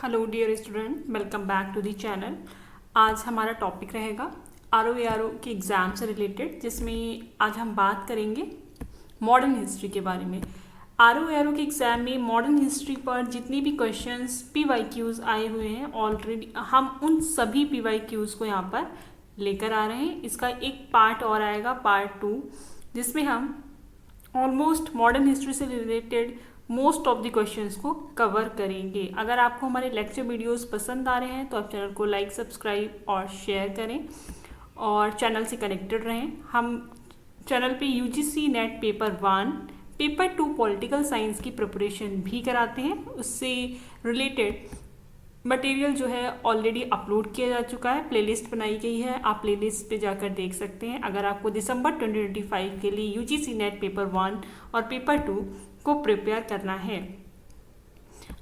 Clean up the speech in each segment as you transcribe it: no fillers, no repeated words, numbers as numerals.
Hello dear student, welcome back to the channel. आज हमारा topic रहेगा RO के एग्ज़ाम से रिलेटेड, जिसमें आज हम बात करेंगे मॉडर्न हिस्ट्री के बारे में। RO के एग्ज़ाम में मॉडर्न हिस्ट्री पर जितनी भी क्वेश्चंस PYQs आए हुए हैं ऑलरेडी, हम उन सभी PYQs को यहाँ पर लेकर आ रहे हैं। इसका एक पार्ट और आएगा, पार्ट 2, जिसमें हम ऑलमोस्ट मॉडर्न हिस्ट्री से related most of the questions को कवर करेंगे। अगर आपको हमारे लेक्चर वीडियोस पसंद आ रहे हैं तो आप चैनल को लाइक, सब्सक्राइब और शेयर करें और चैनल से कनेक्टेड रहें। हम चैनल पे UGC net paper 1, paper 2 political science की प्रिपरेशन भी कराते हैं। उससे रिलेटेड मटेरियल जो है ऑलरेडी अपलोड किया जा चुका है, प्लेलिस्ट बनाई गई है, आप प्लेलिस्ट पे जाकर देख सकते हैं। अगर आपको दिसंबर 2025 के लिए UGC नेट पेपर 1 और पेपर 2 को प्रिपेयर करना है।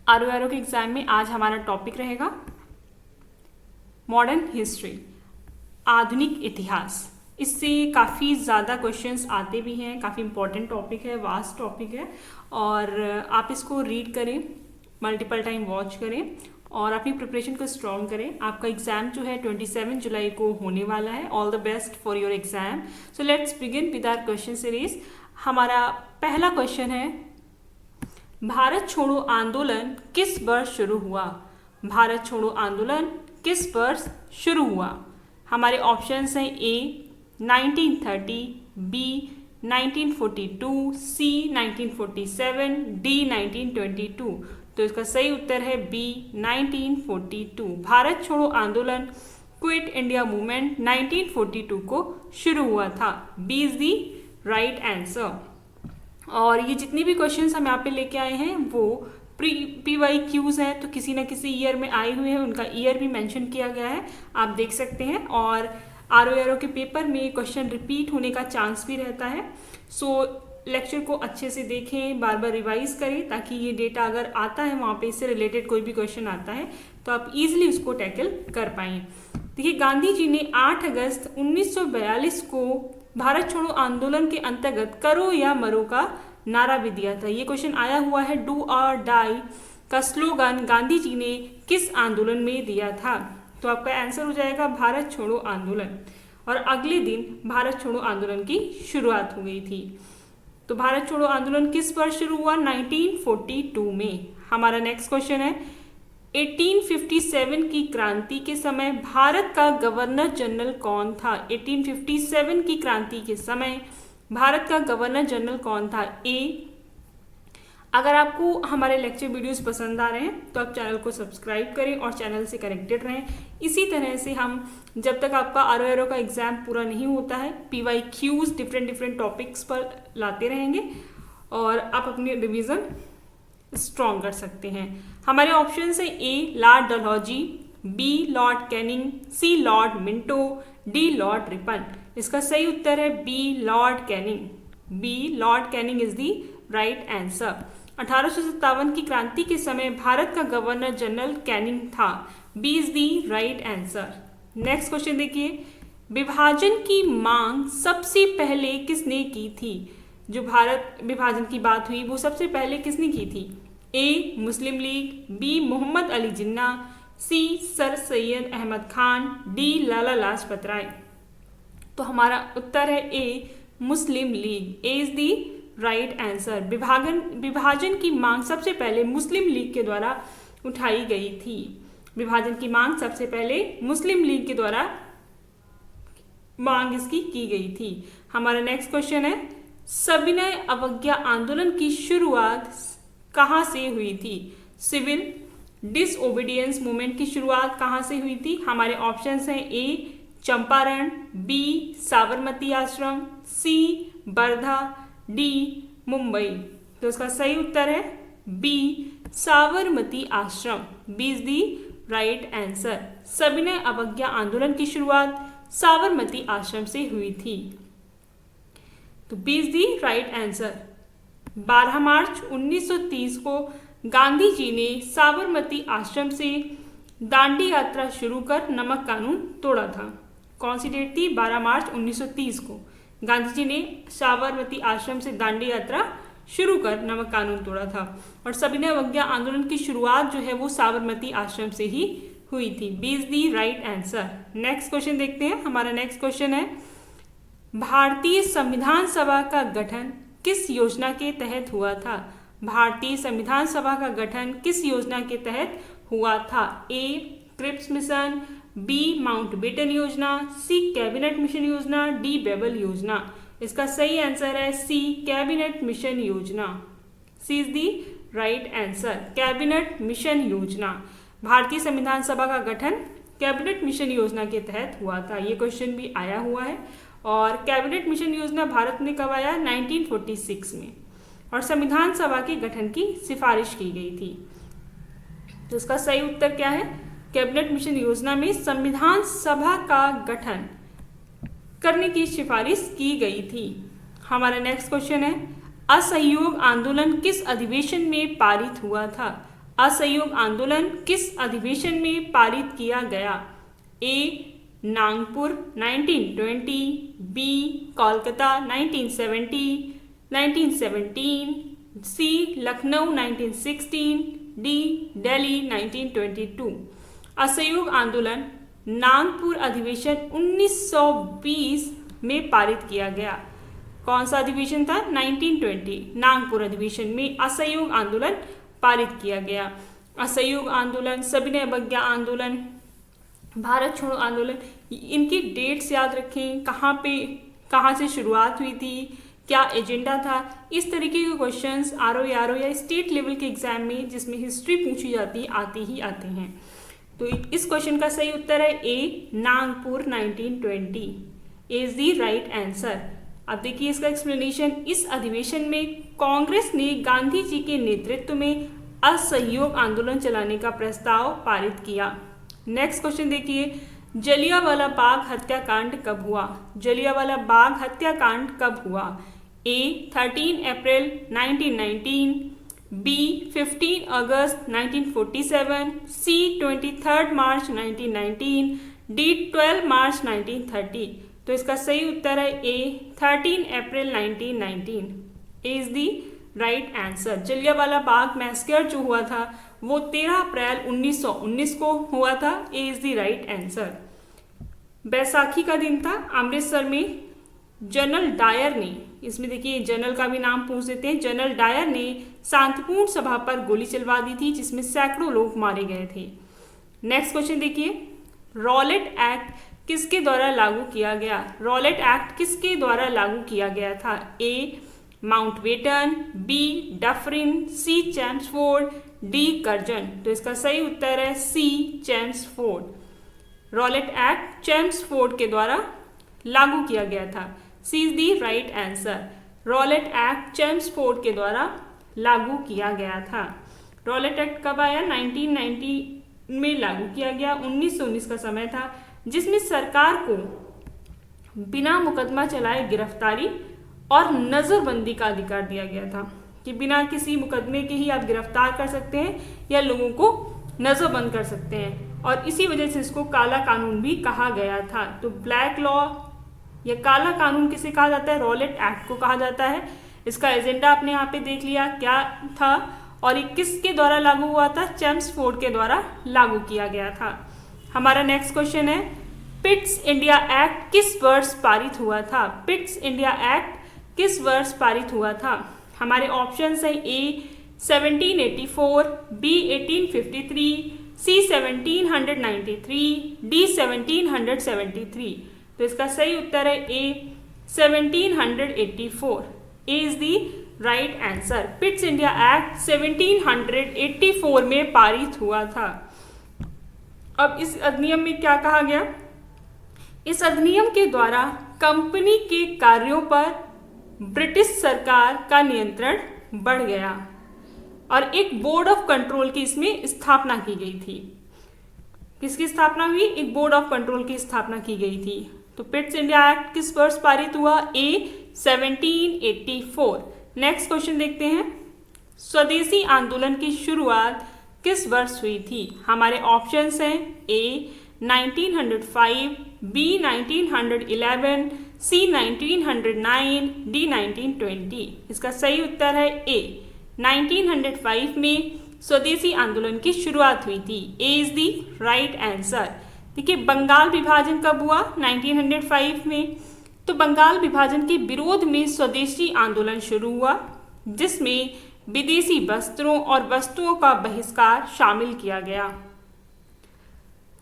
RO के एग्जाम में आज हमारा टॉपिक रहेगा मॉडर्न हिस्ट्री, आधुनिक इतिहास। इससे काफ़ी ज़्यादा क्वेश्चंस आते भी हैं, काफ़ी इंपॉर्टेंट टॉपिक है, वास्ट टॉपिक है, और आप इसको रीड करें, मल्टीपल टाइम वॉच करें और अपनी प्रिपरेशन को स्ट्रॉन्ग करें। आपका एग्ज़ाम जो है 27 जुलाई को होने वाला है। All the best for your exam. So let's begin with our question series. हमारा पहला क्वेश्चन है, भारत छोड़ो आंदोलन किस वर्ष शुरू हुआ? भारत छोड़ो आंदोलन किस वर्ष शुरू हुआ? हमारे ऑप्शंस हैं A 1930, B 1942, C 1947, D 1922। तो इसका सही उत्तर है B 1942। भारत छोड़ो आंदोलन, क्विट इंडिया मूवमेंट 1942 को शुरू हुआ था। B is the right answer. और ये जितनी भी क्वेश्चंस हम यहाँ पे लेके आए हैं वो PYQs हैं, तो किसी न किसी ईयर में आए हुए हैं, उनका ईयर भी मेंशन किया गया है, आप देख सकते हैं। और RO के पेपर में क्वेश्चन रिपीट होने का चांस भी रहता है। सो लेक्चर को अच्छे से देखें, बार बार रिवाइज करें, ताकि ये डेटा अगर आता है वहाँ पे इससे रिलेटेड कोई भी क्वेश्चन आता है तो आप इजीली उसको टैकल कर पाएँ। देखिए, गांधी जी ने 8 अगस्त 1942 को भारत छोड़ो आंदोलन के अंतर्गत करो या मरो का नारा भी दिया था। ये क्वेश्चन आया हुआ है। डू और डाई का स्लोगन गांधी जी ने किस आंदोलन में दिया था? तो आपका आंसर हो जाएगा भारत छोड़ो आंदोलन। और अगले दिन भारत छोड़ो आंदोलन की शुरुआत हो गई थी। तो भारत छोड़ो आंदोलन किस वर्ष शुरू हुआ? 1942 में। हमारा नेक्स्ट क्वेश्चन है, 1857 की क्रांति के समय भारत का गवर्नर जनरल कौन था? 1857 की क्रांति के समय भारत का गवर्नर जनरल कौन था? A। अगर आपको हमारे लेक्चर वीडियोस पसंद आ रहे हैं तो आप चैनल को सब्सक्राइब करें और चैनल से कनेक्टेड रहें। इसी तरह से हम जब तक आपका RO का एग्ज़ाम पूरा नहीं होता है, PYQs डिफरेंट टॉपिक्स पर लाते रहेंगे और आप अपनी रिवीजन स्ट्रॉन्ग कर सकते हैं। हमारे ऑप्शन है A Lord Dalhousie, B Lord Canning, C Lord Minto, D Lord Ripon. इसका सही उत्तर है B Lord Canning. B Lord Canning is the right answer. 1857 की क्रांति के समय भारत का गवर्नर जनरल कैनिंग था। B is the right answer. Next question देखिए, विभाजन की मांग सबसे पहले किसने की थी? जो भारत विभाजन की बात हुई वो सबसे पहले किसने की थी? A Muslim League, B Mohammad Ali Jinnah, C sir Syed Ahmad Khan, D Lala Lajpat Rai. तो हमारा उत्तर है A Muslim League. A is the right answer. विभाजन की मांग सबसे पहले मुस्लिम लीग के द्वारा उठाई गई थी। विभाजन की मांग सबसे पहले मुस्लिम लीग के द्वारा मांग इसकी की गई थी। हमारा नेक्स्ट क्वेश्चन है, सविनय अवज्ञा आंदोलन की शुरुआत कहाँ से हुई थी? सिविल डिसओबीडियंस मूवमेंट की शुरुआत कहाँ से हुई थी? हमारे ऑप्शंस हैं A चंपारण, B साबरमती आश्रम, C वर्धा, D मुंबई। तो इसका सही उत्तर है B साबरमती आश्रम। B is the right answer. सविनय अवज्ञा आंदोलन की शुरुआत साबरमती आश्रम से हुई थी। तो B is the right answer. 12 मार्च 1930 को गांधी जी ने साबरमती आश्रम से दांडी यात्रा शुरू कर नमक कानून तोड़ा था। कौन सी डेट थी? 12 मार्च 1930 को गांधी जी ने साबरमती आश्रम से दांडी यात्रा शुरू कर नमक कानून तोड़ा था। और सविनय अवज्ञा आंदोलन की शुरुआत जो है वो साबरमती आश्रम से ही हुई थी। B is the right answer. Next question देखते हैं। हमारा नेक्स्ट क्वेश्चन है, भारतीय संविधान सभा का गठन किस योजना के तहत हुआ था? भारतीय संविधान सभा का गठन किस योजना के तहत हुआ था? A Cripps mission, B Mountbatten योजना, सी कैबिनेट मिशन योजना, डी बेबल योजना। इसका सही आंसर है सी कैबिनेट मिशन योजना। C is the right answer, cabinet mission योजना। भारतीय संविधान सभा का गठन कैबिनेट मिशन योजना के तहत हुआ था। ये क्वेश्चन भी आया हुआ है। और कैबिनेट मिशन योजना भारत में कब आया? 1946 में। और संविधान सभा के गठन की सिफारिश की गई थी। तो इसका सही उत्तर क्या है? कैबिनेट मिशन योजना में संविधान सभा का गठन करने की सिफारिश की गई थी। हमारा नेक्स्ट क्वेश्चन है, असहयोग आंदोलन किस अधिवेशन में पारित हुआ था? असहयोग आंदोलन किस अधिवेशन में पारित किया गया? ए नागपुर 1920, बी कोलकाता 1917, सी लखनऊ 1916, डी दिल्ली 1922। असहयोग आंदोलन नागपुर अधिवेशन 1920 में पारित किया गया। कौन सा अधिवेशन था? 1920 नागपुर अधिवेशन में असहयोग आंदोलन पारित किया गया। असहयोग आंदोलन, सविनय अवज्ञा आंदोलन, भारत छोड़ो आंदोलन, इनकी डेट्स याद रखें, कहाँ से शुरुआत हुई थी, क्या एजेंडा था। इस तरीके के क्वेश्चंस आरओ या स्टेट लेवल के एग्जाम में जिसमें हिस्ट्री पूछी जाती आते हैं। तो इस क्वेश्चन का सही उत्तर है ए नागपुर 1920। ए इज द राइट आंसर। अब देखिए इसका एक्सप्लेनेशन। इस अधिवेशन में कांग्रेस ने गांधी जी के नेतृत्व में असहयोग आंदोलन चलाने का प्रस्ताव पारित किया। नेक्स्ट क्वेश्चन देखिए, जलियांवाला बाग हत्याकांड कब हुआ? जलियांवाला बाग हत्याकांड कब हुआ? ए 13 अप्रैल 1919, बी 15 अगस्त 1947, सी 23 मार्च 1919, डी 12 मार्च 1930। तो इसका सही उत्तर है ए 13 अप्रैल 1919। A is the right answer. Jallianwala Bagh massacre जो हुआ था वो 13 अप्रैल 1919 को हुआ था। A is the right answer. Baisakhi का दिन था। अमृतसर में जनरल डायर ने, इसमें देखिए जनरल का भी नाम पूछ देते हैं, जनरल डायर ने शांतिपूर्ण सभा पर गोली चलवा दी थी जिसमें सैकड़ों लोग मारे गए थे। नेक्स्ट क्वेश्चन देखिए, रॉलेट एक्ट किसके द्वारा लागू किया गया? रॉलेट एक्ट किसके द्वारा लागू किया गया था? A Mountbatten, B Dufferin, C Chelmsford, D Curzon. तो इसका सही उत्तर है C Chelmsford. Rowlatt Act Chelmsford के द्वारा लागू किया गया था। C is the right answer. Rowlatt Act Chelmsford के द्वारा लागू किया गया था। रॉलेट एक्ट कब आया? 1990 में लागू किया गया। 1919 का समय था जिसमें सरकार को बिना मुकदमा चलाए गिरफ्तारी और नजरबंदी का अधिकार दिया गया था कि बिना किसी मुकदमे के ही आप गिरफ्तार कर सकते हैं या लोगों को नजरबंद कर सकते हैं। और इसी वजह से इसको काला कानून भी कहा गया था। तो ब्लैक लॉ या काला कानून किसे कहा जाता है? रॉलेट एक्ट को कहा जाता है। इसका एजेंडा आपने यहाँ पे देख लिया क्या था और ये किसके द्वारा लागू हुआ था? चैम्सफोर्ड के द्वारा लागू किया गया था। हमारा नेक्स्ट क्वेश्चन है, पिट्स इंडिया एक्ट किस वर्ष पारित हुआ था? पिट्स इंडिया एक्ट किस वर्ष पारित हुआ था? हमारे ऑप्शंस हैं ए 1784, बी 1853, सी 1793, डी 1773। तो इसका सही उत्तर है A 1784। A is the right answer. Pitt's India act 1784 में पारित हुआ था। अब इस अधिनियम में क्या कहा गया? इस अधिनियम के द्वारा कंपनी के कार्यों पर ब्रिटिश सरकार का नियंत्रण बढ़ गया और एक बोर्ड ऑफ कंट्रोल की इसमें स्थापना की गई थी। किसकी स्थापना हुई? एक बोर्ड ऑफ कंट्रोल की स्थापना की गई थी। तो पिट्स इंडिया एक्ट किस वर्ष पारित हुआ? ए 1784। नेक्स्ट क्वेश्चन देखते हैं, स्वदेशी आंदोलन की शुरुआत किस वर्ष हुई थी? हमारे ऑप्शंस हैं ए 1905, बी 1911, सी 1909, डी 1920। इसका सही उत्तर है ए। 1905 में स्वदेशी आंदोलन की शुरुआत हुई थी। ए इज दी राइट आंसर। देखिए, बंगाल विभाजन कब हुआ? 1905 में। तो बंगाल विभाजन के विरोध में स्वदेशी आंदोलन शुरू हुआ, जिसमें विदेशी वस्त्रों और वस्तुओं का बहिष्कार शामिल किया गया।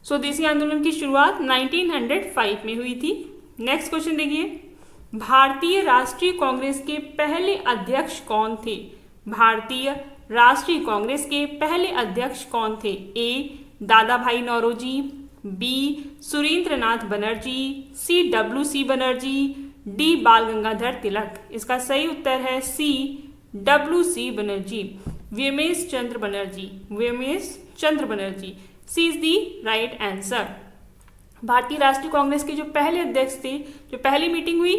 स्वदेशी आंदोलन की शुरुआत 1905 में हुई थी। नेक्स्ट क्वेश्चन देखिए, भारतीय राष्ट्रीय कांग्रेस के पहले अध्यक्ष कौन थे? भारतीय राष्ट्रीय कांग्रेस के पहले अध्यक्ष कौन थे? A Dadabhai Naoroji, B Surendranath Banerjee, C WC Banerjee, D Bal Gangadhar Tilak. इसका सही उत्तर है C WC Banerjee, Womesh Chandra Banerjee, Womesh Chandra Banerjee. C is the right answer. भारतीय राष्ट्रीय कांग्रेस के जो पहले अध्यक्ष थे, जो पहली मीटिंग हुई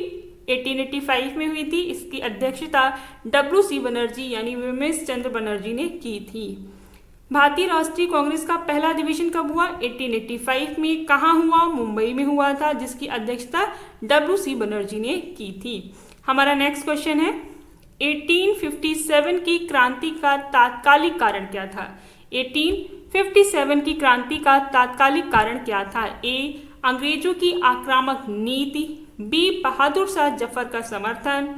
1885 में हुई थी, इसकी अध्यक्षता WC बनर्जी यानी व्योमेश चंद्र बनर्जी ने की थी। भारतीय राष्ट्रीय कांग्रेस का पहला अधिवेशन कब हुआ? 1885 में। कहाँ हुआ? मुंबई में हुआ था, जिसकी अध्यक्षता WC बनर्जी ने की थी। हमारा नेक्स्ट क्वेश्चन है, 1857 की क्रांति का तात्कालिक कारण क्या था? 1857 की क्रांति का तात्कालिक कारण क्या था? ए अंग्रेजों की आक्रामक नीति, बी बहादुर शाह जफर का समर्थन,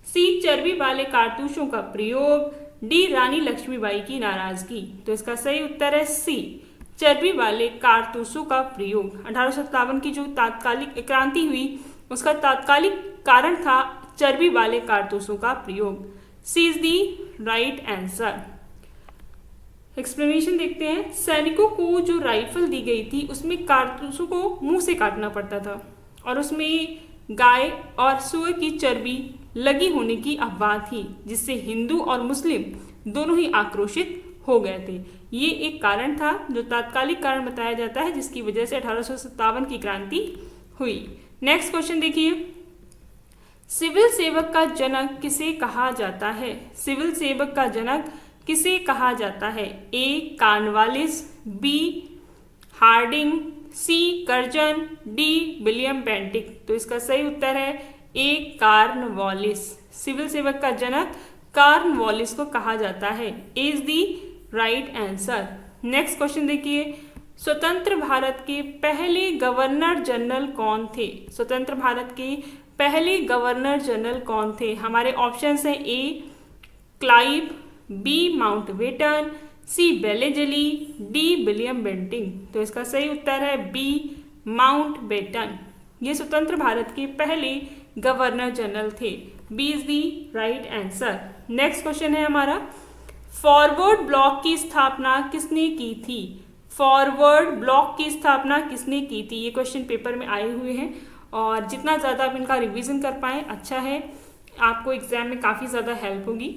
सी चर्बी वाले कारतूसों का प्रयोग, डी रानी लक्ष्मीबाई की नाराजगी। तो इसका सही उत्तर है सी चर्बी वाले कारतूसों का प्रयोग। 1857 की जो तात्कालिक क्रांति हुई, उसका तात्कालिक कारण था चर्बी वाले कारतूसों का प्रयोग। C is the right answer. Explanation देखते हैं। सैनिकों को जो राइफल दी गई थी, उसमें कारतूसों को मुंह से काटना पड़ता था और उसमें गाय और सूअर की चर्बी लगी होने की अफवाह थी, जिससे हिंदू और मुस्लिम दोनों ही आक्रोशित हो गए थे। ये एक कारण था जो तात्कालिक कारण बताया जाता है, जिसकी वजह से 1857 की क्रांति हुई। नेक्स्ट क्वेश्चन देखिए, सिविल सेवक का जनक किसे कहा जाता है? सिविल सेवक का जनक किसे कहा जाता है? ए कॉर्नवालिस, बी हार्डिंग, सी कर्जन, डी विलियम बेंटिक। तो इसका सही उत्तर है ए कॉर्नवालिस। सिविल सेवक का जनक कॉर्नवालिस को कहा जाता है। A is the right answer. Next question देखिए, स्वतंत्र भारत के पहले गवर्नर जनरल कौन थे? स्वतंत्र भारत के पहले गवर्नर जनरल कौन थे? हमारे ऑप्शंस हैं ए क्लाइव, बी माउंटबेटन, सी वेलेजली, डी विलियम बेंटिंग। तो इसका सही उत्तर है बी माउंटबेटन। ये स्वतंत्र भारत के पहले गवर्नर जनरल थे। B is the right answer. Next question है हमारा, फॉरवर्ड ब्लॉक की स्थापना किसने की थी? फॉरवर्ड ब्लॉक की स्थापना किसने की थी? ये क्वेश्चन पेपर में आए हुए हैं और जितना ज़्यादा आप इनका रिवीजन कर पाएँ अच्छा है, आपको एग्जाम में काफ़ी ज़्यादा हेल्प होगी।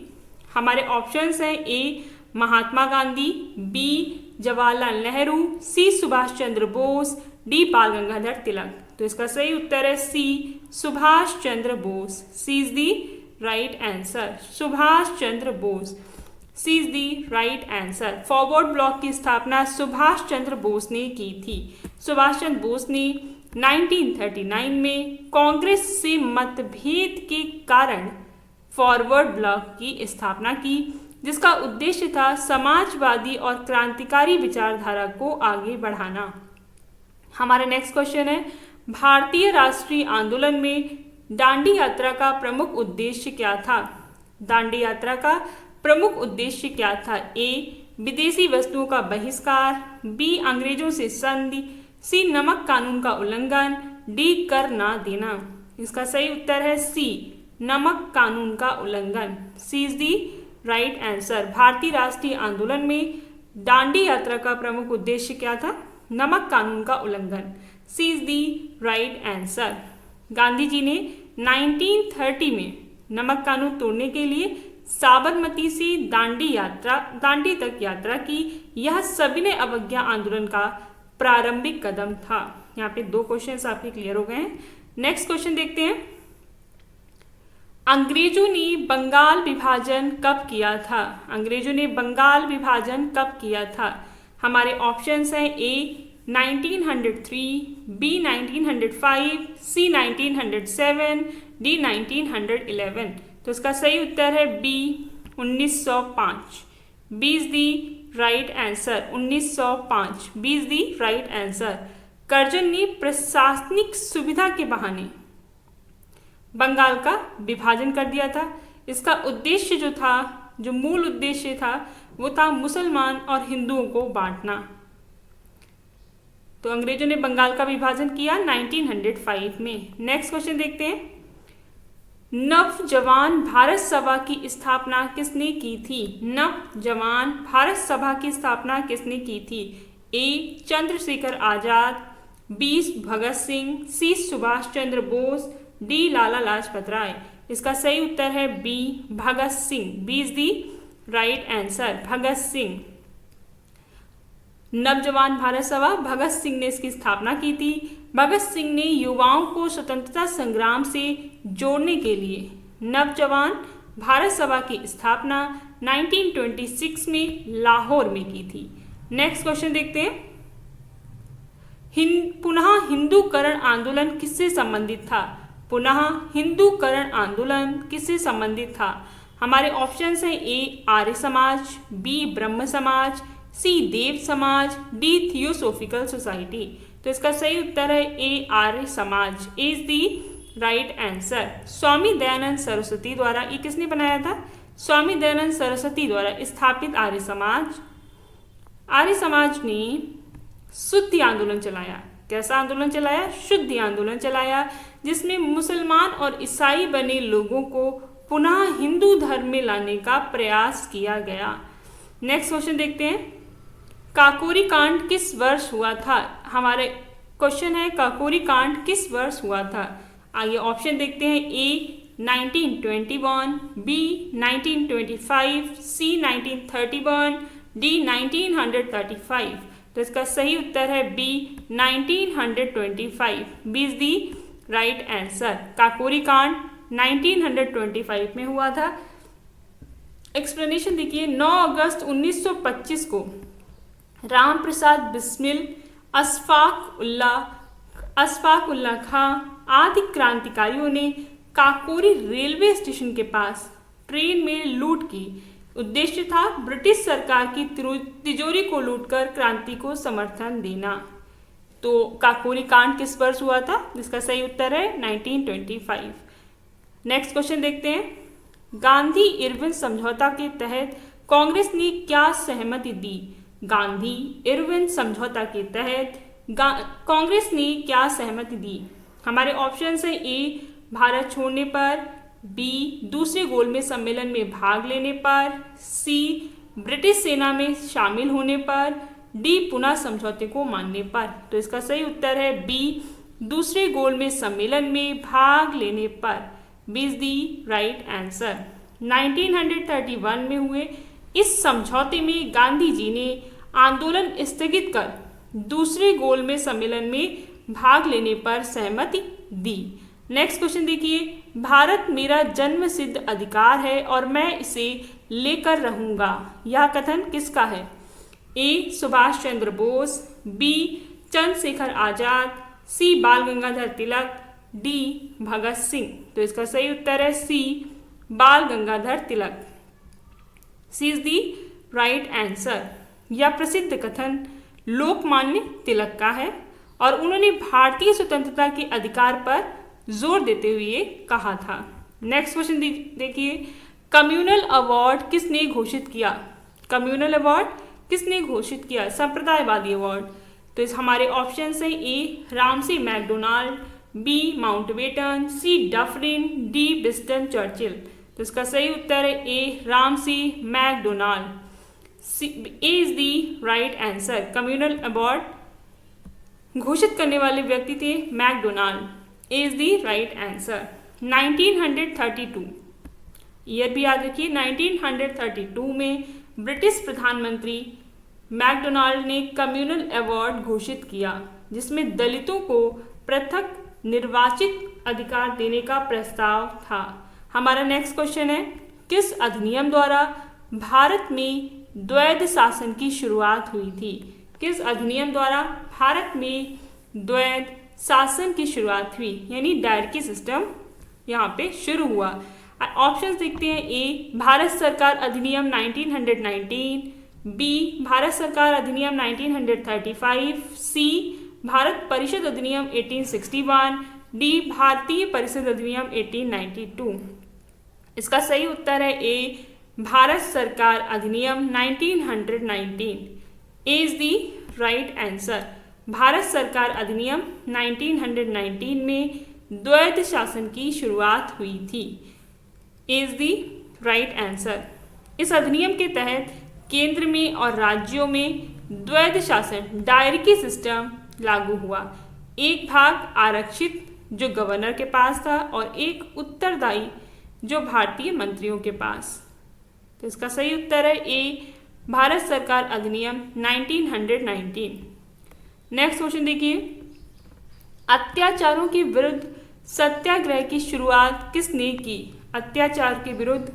हमारे ऑप्शंस हैं A Mahatma Gandhi, B Jawaharlal Nehru, C Subhash Chandra Bose, D Bal Gangadhar Tilak. तो इसका सही उत्तर है C Subhash Chandra Bose. C is the right answer, Subhash Chandra Bose. C is the right answer. Forward block की स्थापना सुभाष चंद्र बोस ने की थी। सुभाष चंद्र बोस ने 1939 में कांग्रेस से मतभेद के कारण फॉरवर्ड ब्लॉक की स्थापना की, जिसका उद्देश्य था समाजवादी और क्रांतिकारी विचारधारा को आगे बढ़ाना। हमारा नेक्स्ट क्वेश्चन है, भारतीय राष्ट्रीय आंदोलन में दांडी यात्रा का प्रमुख उद्देश्य क्या था? दांडी यात्रा का प्रमुख उद्देश्य क्या था? ए विदेशी वस्तुओं का बहिष्कार, बी अंग्रेजों से संधि, सी नमक कानून का उल्लंघन, डी कर ना देना। इसका सही उत्तर है सी नमक कानून का उल्लंघन। C is the right answer. भारतीय राष्ट्रीय आंदोलन में दांडी यात्रा का प्रमुख उद्देश्य क्या था? नमक कानून का उल्लंघन। C is the right answer. Gandhi ji ने 1930 में नमक कानून तोड़ने के लिए साबरमती से दांडी तक यात्रा की। यह सविनय अवज्ञा आंदोलन का प्रारंभिक कदम था। यहाँ पे 2 क्वेश्चंस आपके क्लियर हो गए हैं। नेक्स्ट क्वेश्चन देखते हैं, अंग्रेजों ने बंगाल विभाजन कब किया था? अंग्रेजों ने बंगाल विभाजन कब किया था? हमारे ऑप्शंस हैं ए 1903, बी 1905, सी 1907, डी 1911। तो इसका सही उत्तर है B 1905। B is the right answer. 1905 B is the right answer. Curzon ने प्रशासनिक सुविधा के बहाने बंगाल का विभाजन कर दिया था। इसका उद्देश्य जो था, जो मूल उद्देश्य था, वो था मुसलमान और हिंदुओं को बांटना। तो अंग्रेजों ने बंगाल का विभाजन किया 1905 में। नेक्स्ट क्वेश्चन देखते हैं। नवजवान भारत सभा की स्थापना किसने की थी? नवजवान भारत सभा की स्थापना किसने की थी? A Chandrashekhar Azad, B Bhagat Singh, C Subhash Chandra Bose, D Lala Lajpat Rai. इसका सही उत्तर है B Bhagat Singh. B is the right answer, Bhagat Singh. Naujawan Bharat Sabha, Bhagat Singh ने इसकी स्थापना की थी। भगत सिंह ने युवाओं को स्वतंत्रता संग्राम से जोड़ने के लिए नवजवान भारत सभा की स्थापना 1926 में लाहौर में की थी। नेक्स्ट क्वेश्चन देखते हैं। पुनः हिंदूकरण आंदोलन किससे संबंधित था? पुनः हिंदूकरण आंदोलन किससे संबंधित था? हमारे ऑप्शन है ए आर्य समाज, बी ब्रह्म समाज, सी देव समाज, डी थियोसोफिकल सोसाइटी। तो इसका सही उत्तर है ए आर्य समाज। ए is the right answer. Swami Dayanand Saraswati द्वारा, ये किसने बनाया था? स्वामी दयानंद सरस्वती द्वारा स्थापित आर्य समाज। आर्य समाज ने शुद्धि आंदोलन चलाया। कैसा आंदोलन चलाया? शुद्धि आंदोलन चलाया, जिसमें मुसलमान और ईसाई बने लोगों को पुनः हिंदू धर्म में लाने का प्रयास किया गया। नेक्स्ट क्वेश्चन देखते हैं। काकोरी कांड किस वर्ष हुआ था? हमारे क्वेश्चन है काकोरी कांड किस वर्ष हुआ था? आइए ऑप्शन देखते हैं। A 1921, B 1925, C 1931, D 1935। तो इसका सही उत्तर है B 1925। B is the right answer. Kakori कांड 1925 में हुआ था। एक्सप्लेनेशन देखिए। 9 अगस्त 1925 को राम प्रसाद बिस्मिल, अशफाक उल्लाह खां आदि क्रांतिकारियों ने काकोरी रेलवे स्टेशन के पास ट्रेन में लूट की। उद्देश्य था ब्रिटिश सरकार की तिजोरी को लूटकर क्रांति को समर्थन देना। तो काकोरी कांड किस वर्ष हुआ था? इसका सही उत्तर है 1925। नेक्स्ट क्वेश्चन देखते हैं। गांधी इरविन समझौता के तहत कांग्रेस ने क्या सहमति दी? गांधी इरविन समझौता के तहत कांग्रेस ने क्या सहमति दी? हमारे ऑप्शन है ए भारत छोड़ने पर, बी दूसरे गोलमेज सम्मेलन में भाग लेने पर, सी ब्रिटिश सेना में शामिल होने पर, डी पुनः समझौते को मानने पर। तो इसका सही उत्तर है बी दूसरे गोलमेज सम्मेलन में भाग लेने पर। B is the right answer. 1931 में हुए इस समझौते में गांधी जी ने आंदोलन स्थगित कर दूसरे गोलमेज सम्मेलन में भाग लेने पर सहमति दी। नेक्स्ट क्वेश्चन देखिए। भारत मेरा जन्म सिद्ध अधिकार है और मैं इसे लेकर रहूंगा। यह कथन किसका है? ए सुभाष चंद्र बोस, बी चंद्रशेखर आजाद, सी बाल गंगाधर तिलक, डी भगत सिंह। तो इसका सही उत्तर है सी बाल गंगाधर तिलक। सी इज दी राइट आंसर। यह प्रसिद्ध कथन लोकमान्य तिलक का है और उन्होंने भारतीय स्वतंत्रता के अधिकार पर जोर देते हुए कहा था। नेक्स्ट क्वेश्चन देखिए। कम्युनल अवार्ड किसने घोषित किया? कम्युनल अवार्ड किसने घोषित किया? संप्रदायवादी अवार्ड। तो इस हमारे ऑप्शन है A Ramsay MacDonald, B Mountbatten, C Dufferin, D Winston Churchill. तो इसका सही उत्तर है A Ramsay MacDonald. A is the right answer. Communal award घोषित करने वाले व्यक्ति थे MacDonald. A is the right answer. 1932 year भी याद रखिए। 1932 में ब्रिटिश प्रधानमंत्री मैकडोनाल्ड ने कम्युनल अवार्ड घोषित किया, जिसमें दलितों को पृथक निर्वाचित अधिकार देने का प्रस्ताव था। हमारा नेक्स्ट क्वेश्चन है, किस अधिनियम द्वारा भारत में द्वैध शासन की शुरुआत हुई थी? किस अधिनियम द्वारा भारत में द्वैध शासन की शुरुआत हुई, यानी डायरकी सिस्टम यहाँ पे शुरू हुआ। ऑप्शंस देखते हैं। ए भारत सरकार अधिनियम 1919, बी भारत सरकार अधिनियम 1935, सी भारत परिषद अधिनियम 1861, डी भारतीय परिषद अधिनियम 1892। इसका सही उत्तर है ए भारत सरकार अधिनियम 1919 is the right answer. Bharat सरकार अधिनियम 1919 में द्वैध शासन की शुरुआत हुई थी, इज दी राइट आंसर। इस अधिनियम के तहत केंद्र में और राज्यों में द्वैध शासन डायरकी सिस्टम लागू हुआ। एक भाग आरक्षित जो गवर्नर के पास था और एक उत्तरदायी जो भारतीय मंत्रियों के पास। तो इसका सही उत्तर है ए भारत सरकार अधिनियम 1919। नेक्स्ट क्वेश्चन देखिए, अत्याचारों के विरुद्ध सत्याग्रह की शुरुआत किसने की? अत्याचार के विरुद्ध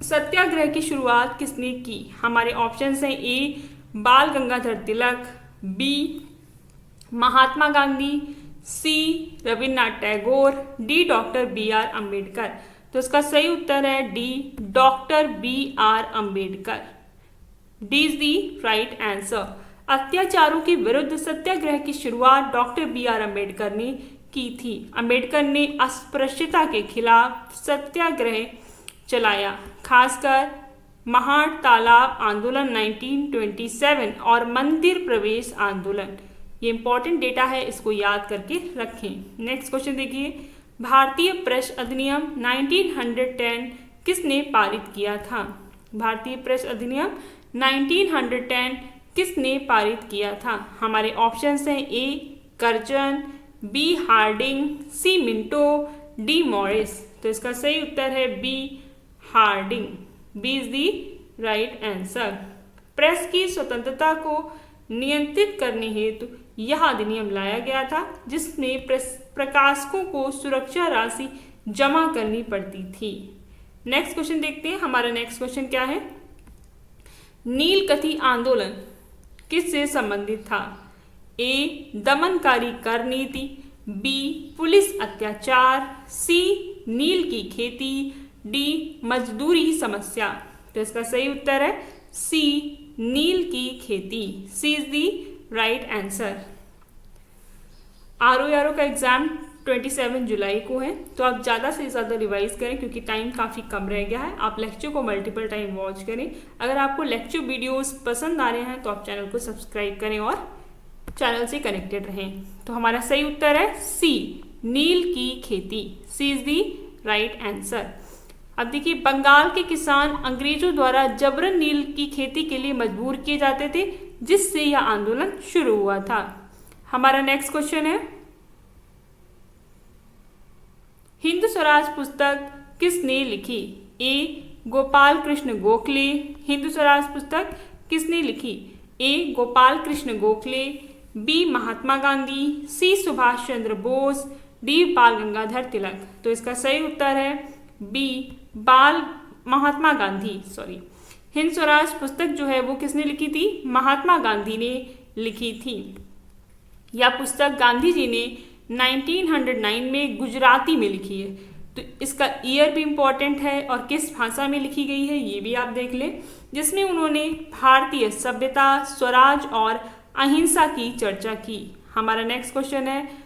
सत्याग्रह की शुरुआत किसने की? हमारे ऑप्शंस हैं। A Bal Gangadhar Tilak, B Mahatma Gandhi, C Rabindranath Tagore, D doctor B R Ambedkar. तो इसका सही उत्तर है D doctor B R Ambedkar. D is the right answer. अत्याचारों के विरुद्ध सत्याग्रह की शुरुआत डॉक्टर बी आर अम्बेडकर ने की थी। अम्बेडकर ने अस्पृश्यता के खिलाफ सत्याग्रह चलाया, खासकर महाड़ तालाब आंदोलन 1927 और मंदिर प्रवेश आंदोलन। ये इंपॉर्टेंट डेटा है, इसको याद करके रखें। नेक्स्ट क्वेश्चन देखिए, भारतीय प्रेस अधिनियम 1910 किसने पारित किया था? भारतीय प्रेस अधिनियम 1910 किसने पारित किया था? हमारे ऑप्शंस हैं। A Curzon, B Hardinge, C Minto, D Morris. तो इसका सही उत्तर है B Hardinge. B is the right answer. Press की स्वतंत्रता को नियंत्रित करने हेतु यह अधिनियम लाया गया था, जिसमें प्रकाशकों को सुरक्षा राशि जमा करनी पड़ती थी। नेक्स्ट क्वेश्चन देखते हैं। हमारा नेक्स्ट क्वेश्चन क्या है? नीलकथी आंदोलन किससे संबंधित था? ए दमनकारी कर नीति, बी पुलिस अत्याचार, सी नील की खेती, डी मजदूरी समस्या। तो इसका सही उत्तर है सी नील की खेती। C is the right answer. RO का एग्जाम 27 जुलाई को है, तो आप ज़्यादा से ज़्यादा रिवाइज करें क्योंकि टाइम काफ़ी कम रह गया है। आप लेक्चर को मल्टीपल टाइम वॉच करें। अगर आपको लेक्चर वीडियोस पसंद आ रहे हैं तो आप चैनल को सब्सक्राइब करें और चैनल से कनेक्टेड रहें। तो हमारा सही उत्तर है सी नील की खेती। C is the right answer. अब देखिए, बंगाल के किसान अंग्रेजों द्वारा जबरन नील की खेती के लिए मजबूर किए जाते थे, जिससे यह आंदोलन शुरू हुआ था। हमारा नेक्स्ट क्वेश्चन है, हिंद स्वराज पुस्तक किसने लिखी? ए गोपाल कृष्ण गोखले। हिंद स्वराज पुस्तक किसने लिखी? ए गोपाल कृष्ण गोखले, बी महात्मा गांधी, सी सुभाष चंद्र बोस, डी बाल गंगाधर तिलक। तो इसका सही उत्तर है बी महात्मा गांधी। हिंद स्वराज पुस्तक जो है वो किसने लिखी थी? महात्मा गांधी ने लिखी थी। यह पुस्तक गांधी जी ने 1909 में गुजराती में लिखी है। तो इसका ईयर भी इम्पॉर्टेंट है और किस भाषा में लिखी गई है ये भी आप देख लें, जिसमें उन्होंने भारतीय सभ्यता, स्वराज और अहिंसा की चर्चा की। हमारा नेक्स्ट क्वेश्चन है,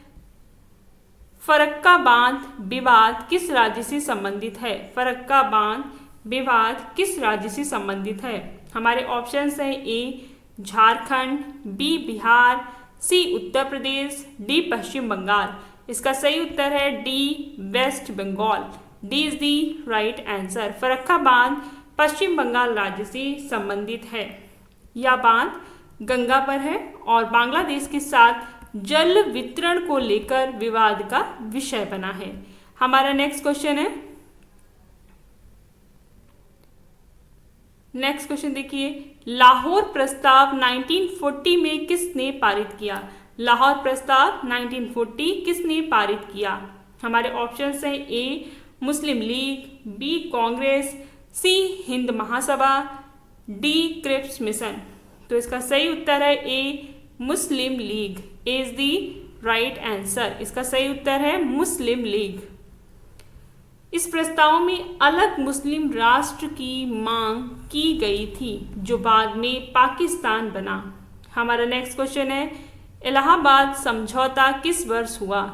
फरक्का बांध विवाद किस राज्य से संबंधित है? फरक्का बांध विवाद किस राज्य से संबंधित है? हमारे ऑप्शंस हैं। A Jharkhand, B Bihar, C Uttar Pradesh, D Paschim Bangal. इसका सही उत्तर है D West Bengal. D is the right answer. Farakka बांध पश्चिम बंगाल राज्य से संबंधित है। यह बांध गंगा पर है और बांग्लादेश के साथ जल वितरण को लेकर विवाद का विषय बना है। हमारा नेक्स्ट क्वेश्चन है, नेक्स्ट क्वेश्चन देखिए, लाहौर प्रस्ताव 1940 में किसने पारित किया? लाहौर प्रस्ताव 1940 किसने पारित किया? हमारे ऑप्शंस हैं। A Muslim League, B Congress, C Hind Mahasabha, D Cripps Mission. तो इसका सही उत्तर है A Muslim League. A is the right answer. इसका सही उत्तर है मुस्लिम लीग। इस प्रस्ताव में अलग मुस्लिम राष्ट्र की मांग की गई थी जो बाद में पाकिस्तान बना। हमारा नेक्स्ट क्वेश्चन है इलाहाबाद समझौता किस वर्ष हुआ?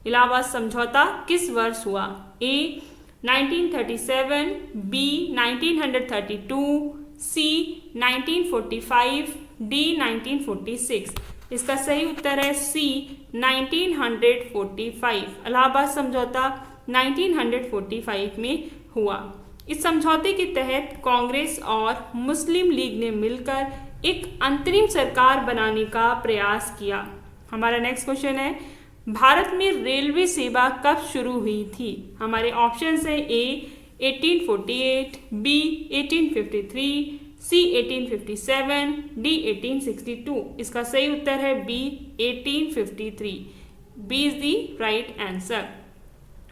इलाहाबाद समझौता किस वर्ष हुआ? ए 1937, बी 1932, सी 1945, डी 1946। इसका सही उत्तर है सी 1945। इलाहाबाद समझौता 1945 में हुआ। इस समझौते के तहत कांग्रेस और मुस्लिम लीग ने मिलकर एक अंतरिम सरकार बनाने का प्रयास किया। हमारा नेक्स्ट क्वेश्चन है भारत में रेलवे सेवा कब शुरू हुई थी? हमारे ऑप्शंस हैं ए 1848, बी 1853, सी 1857, डी 1862। इसका सही उत्तर है B 1853। B is the right answer.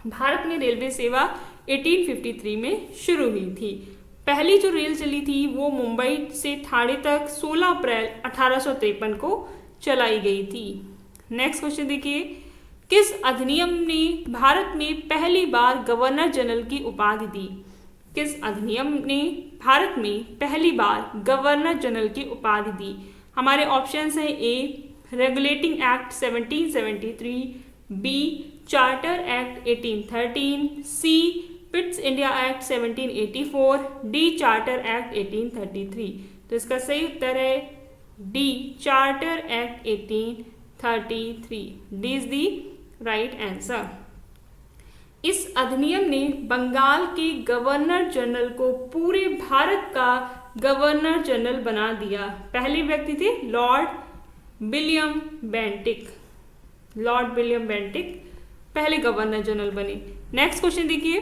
Bharat में रेलवे सेवा 1853 में शुरू हुई थी। पहली जो रेल चली थी वो मुंबई से ठाणे तक 16 अप्रैल 1853 को चलाई गई थी। नेक्स्ट क्वेश्चन देखिए किस अधिनियम ने भारत में पहली बार गवर्नर जनरल की उपाधि दी? किस अधिनियम ने भारत में पहली बार गवर्नर जनरल की उपाधि दी? हमारे ऑप्शंस हैं A regulating act 1773, B charter act 1813, C Pitt's India act 1784, D charter act 1833। तो इसका सही उत्तर है D charter act 1833। D is the right answer. इस अधिनियम ने बंगाल के गवर्नर जनरल को पूरे भारत का गवर्नर जनरल बना दिया। पहले व्यक्ति थे Lord William Bentinck. Lord William Bentinck पहले गवर्नर जनरल बने। नेक्स्ट क्वेश्चन देखिए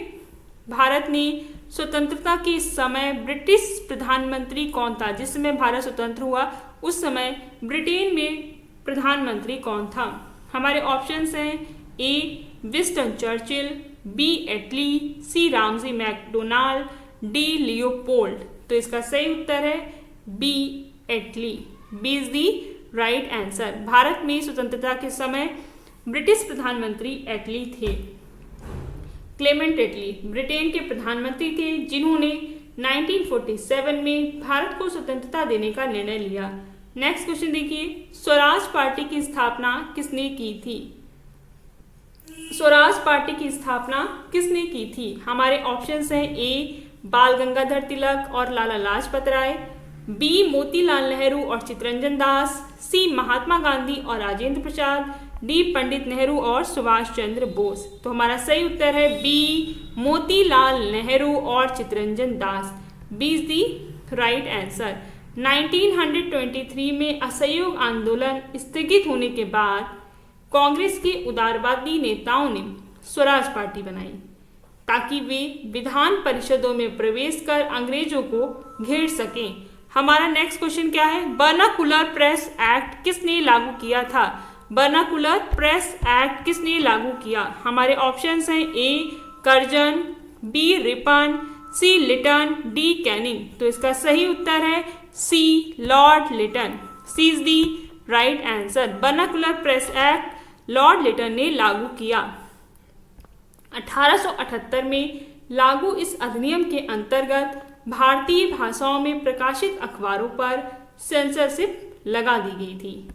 भारत ने स्वतंत्रता के समय ब्रिटिश प्रधानमंत्री कौन था? जिस समय भारत स्वतंत्र हुआ उस समय ब्रिटेन में प्रधानमंत्री कौन था? हमारे ऑप्शंस हैं A Winston Churchill, B Attlee, C Ramsay MacDonald, D Leopold. तो इसका सही उत्तर है B Attlee. B is the right answer. Bharat में स्वतंत्रता के समय ब्रिटिश प्रधानमंत्री एटली थे। क्लेमेंट एटली ब्रिटेन के प्रधानमंत्री थे जिन्होंने 1947 में भारत को स्वतंत्रता देने का निर्णय लिया। नेक्स्ट क्वेश्चन देखिए स्वराज पार्टी की स्थापना किसने की थी? स्वराज पार्टी की स्थापना किसने की थी? हमारे ऑप्शंस हैं ए बाल गंगाधर तिलक और लाला लाजपत राय, बी मोतीलाल नेहरू और चित्तरंजन दास, सी महात्मा गांधी और राजेंद्र प्रसाद, डी पंडित नेहरू और सुभाष चंद्र बोस। तो हमारा सही उत्तर है बी मोतीलाल नेहरू और Chittaranjan Das. B is the right answer. 1923 में असहयोग आंदोलन स्थगित होने के बाद कांग्रेस के उदारवादी नेताओं ने स्वराज पार्टी बनाई ताकि वे विधान परिषदों में प्रवेश कर अंग्रेजों को घेर सकें। हमारा नेक्स्ट क्वेश्चन क्या है? वर्नाकुलर प्रेस एक्ट किसने लागू किया था? वर्नाकुलर प्रेस एक्ट किसने लागू किया? हमारे ऑप्शंस हैं A Curzon, B Ripon, C Lytton, D Canning. तो इसका सही उत्तर है C Lord Lytton. C is the right answer. Vernacular press act Lord Lytton ने लागू किया। 1878 में लागू इस अधिनियम के अंतर्गत भारतीय भाषाओं में प्रकाशित अखबारों पर सेंसरशिप लगा दी गई थी।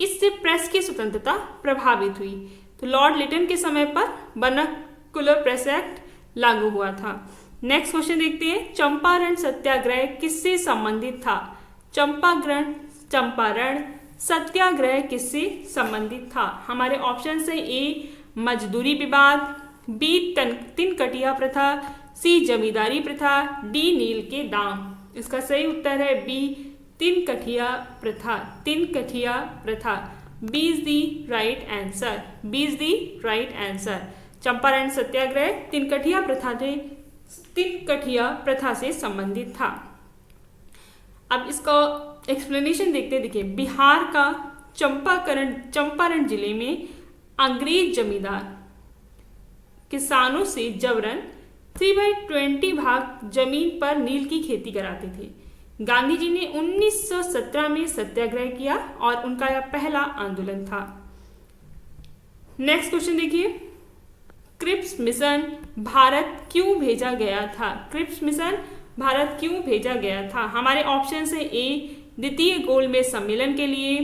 इससे प्रेस की स्वतंत्रता प्रभावित हुई। तो लॉर्ड लिटन के समय पर वर्नाकुलर प्रेस एक्ट लागू हुआ था। नेक्स्ट क्वेश्चन देखते हैं चंपारण सत्याग्रह किससे संबंधित था? चंपारण सत्याग्रह किससे संबंधित था? हमारे ऑप्शन है ए मजदूरी विवाद, बी तिनकटिया प्रथा, सी जमींदारी प्रथा, डी नील के दाम। इसका सही उत्तर है बी तिनकटिया प्रथा। तिनकटिया प्रथा। B is the right answer. B is the right answer. Champaran satyagraha तिनकटिया प्रथा से संबंधित था। अब इसका एक्सप्लेनेशन देखिए बिहार का चंपारण जिले में अंग्रेज जमींदार किसानों से जबरन 3/20 भाग जमीन पर नील की खेती कराते थे। गांधी जी ने 1917 में सत्याग्रह किया और उनका यह पहला आंदोलन था। नेक्स्ट क्वेश्चन देखिए, क्रिप्स मिशन भारत क्यों भेजा गया था? क्रिप्स मिशन भारत क्यों भेजा गया था? हमारे ऑप्शन है ए द्वितीय गोलमेज सम्मेलन के लिए,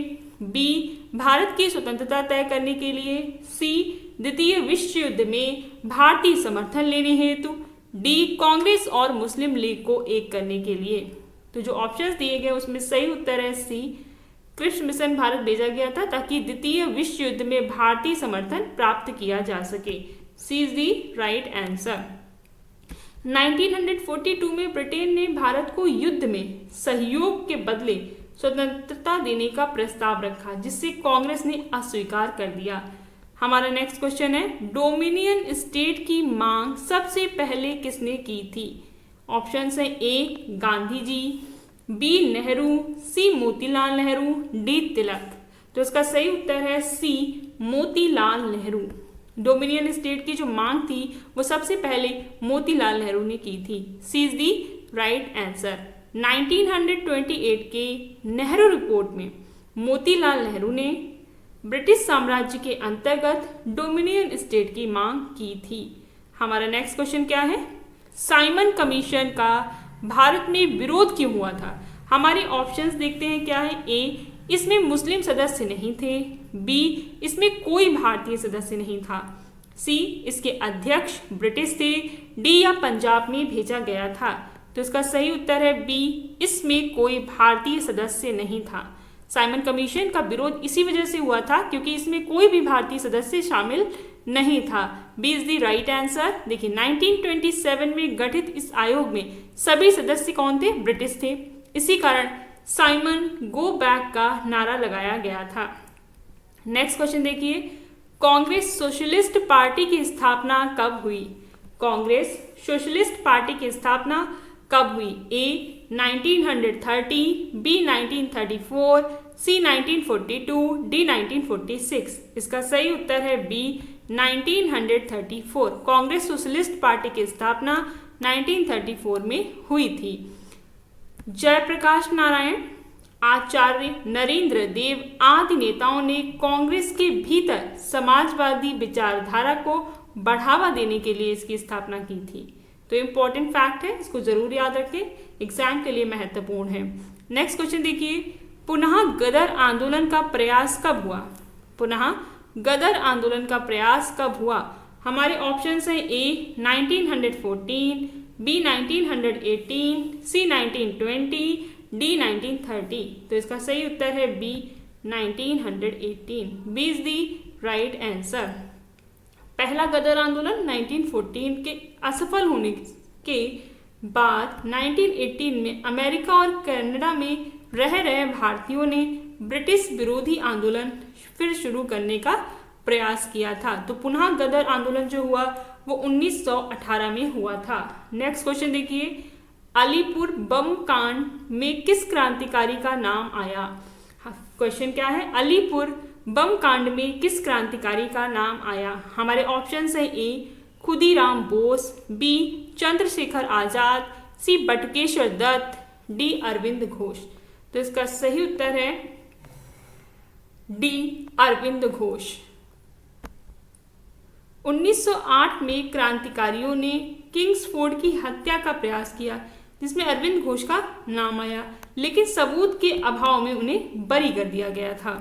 बी भारत की स्वतंत्रता तय करने के लिए, सी द्वितीय विश्व युद्ध में भारतीय समर्थन लेने हेतु, डी कांग्रेस और मुस्लिम लीग को एक करने के लिए। तो जो ऑप्शंस दिए गए उसमें सही उत्तर है सी, क्रिप्स मिशन भारत भेजा गया था ताकि द्वितीय विश्व युद्ध में भारतीय समर्थन प्राप्त किया जा सके। सी इज दी राइट आंसर। 1942 में ब्रिटेन ने भारत को युद्ध में सहयोग के बदले स्वतंत्रता देने का प्रस्ताव रखा, जिससे कांग्रेस ने अस्वीकार कर दिया। हमारा नेक्स्ट क्वेश्चन है, डोमिनियन स्टेट की मांग सबसे पहले किसने की थी? ऑप्शन है ए गांधी जी, बी नेहरू, सी मोतीलाल नेहरू, डी तिलक। तो इसका सही उत्तर है सी मोतीलाल नेहरू। डोमिनियन स्टेट की जो मांग थी वो सबसे पहले मोतीलाल नेहरू ने की थी। सी इज दी राइट आंसर। 1928 के नेहरू रिपोर्ट में मोतीलाल नेहरू ने ब्रिटिश साम्राज्य के अंतर्गत डोमिनियन स्टेट की मांग की थी। हमारा नेक्स्ट क्वेश्चन क्या है, साइमन कमीशन का भारत में विरोध क्यों हुआ था? हमारे ऑप्शंस देखते हैं क्या है। ए इसमें मुस्लिम सदस्य नहीं थे, बी इसमें कोई भारतीय सदस्य नहीं था, सी इसके अध्यक्ष ब्रिटिश थे, डी या पंजाब में भेजा गया था। तो इसका सही उत्तर है बी, इसमें कोई भारतीय सदस्य नहीं था। साइमन कमीशन का विरोध इसी वजह से हुआ था क्योंकि इसमें कोई भी भारतीय सदस्य शामिल नहीं था। B is the right answer. देखिए 1927 में गठित इस आयोग में सभी सदस्य कौन थे? ब्रिटिश थे। इसी कारण साइमन गो बैक का नारा लगाया गया था। नेक्स्ट क्वेश्चन देखिए, कांग्रेस सोशलिस्ट पार्टी की स्थापना कब हुई? कांग्रेस सोशलिस्ट पार्टी की स्थापना कब हुई? ए 1930, बी 1934, सी 1942, डी 1946। इसका सही उत्तर है बी 1934। कांग्रेस सोशलिस्ट पार्टी की स्थापना 1934 में हुई थी। जयप्रकाश नारायण, आचार्य नरेंद्र देव आदि नेताओं ने कांग्रेस के भीतर समाजवादी विचारधारा को बढ़ावा देने के लिए इसकी स्थापना की थी। तो इम्पोर्टेंट फैक्ट है, इसको जरूर याद रखें, एग्जाम के लिए महत्वपूर्ण है। नेक्स्ट क्वेश्चन देखिए, पुनः गदर आंदोलन का प्रयास कब हुआ? पुनः गदर आंदोलन का प्रयास कब हुआ? हमारे ऑप्शंस हैं ए 1914, बी 1918, सी 1920, डी 1930। तो इसका सही उत्तर है B 1918। B is the right answer. पहला गदर आंदोलन 1914 के असफल होने के बाद 1918 में अमेरिका और कनाडा में रह रहे भारतीयों ने ब्रिटिश विरोधी आंदोलन फिर शुरू करने का प्रयास किया था। तो पुनः गदर आंदोलन जो हुआ वो 1918 में हुआ था। नेक्स्ट क्वेश्चन देखिए, अलीपुर बम कांड में किस क्रांतिकारी का नाम आया? क्वेश्चन क्या है, अलीपुर बम कांड में किस क्रांतिकारी का नाम आया? हमारे ऑप्शंस है ए खुदीराम बोस, बी चंद्रशेखर आजाद, सी बटुकेश्वर दत्त, डी अरविंद घोष। तो इसका सही उत्तर है डी अरविंद घोष। 1908 में क्रांतिकारियों ने किंग्सफोर्ड की हत्या का प्रयास किया जिसमें अरविंद घोष का नाम आया, लेकिन सबूत के अभाव में उन्हें बरी कर दिया गया था।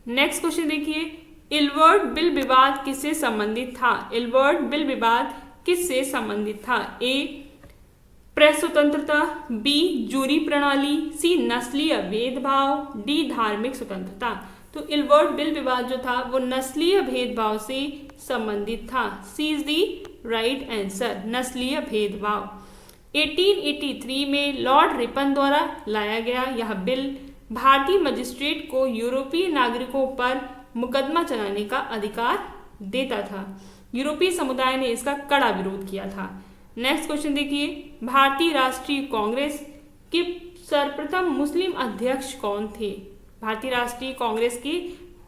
नेक्स्ट क्वेश्चन देखिए, इलवर्ड बिल विवाद किससे संबंधित था? इलवर्ड बिल विवाद किससे संबंधित था? ए प्रेस स्वतंत्रता, बी जूरी प्रणाली, सी नस्लीय भेदभाव, डी धार्मिक स्वतंत्रता। तो इलवर्ड बिल विवाद जो था वो नस्लीय भेदभाव से संबंधित था। C is the right answer, नस्लीय भेदभाव। 1883 में लॉर्ड रिपन द्वारा लाया गया यह बिल भारतीय मजिस्ट्रेट को यूरोपीय नागरिकों पर मुकदमा चलाने का अधिकार देता था। यूरोपीय समुदाय ने इसका कड़ा विरोध किया था। नेक्स्ट क्वेश्चन देखिए, भारतीय राष्ट्रीय कांग्रेस के सर्वप्रथम मुस्लिम अध्यक्ष कौन थे? भारतीय राष्ट्रीय कांग्रेस के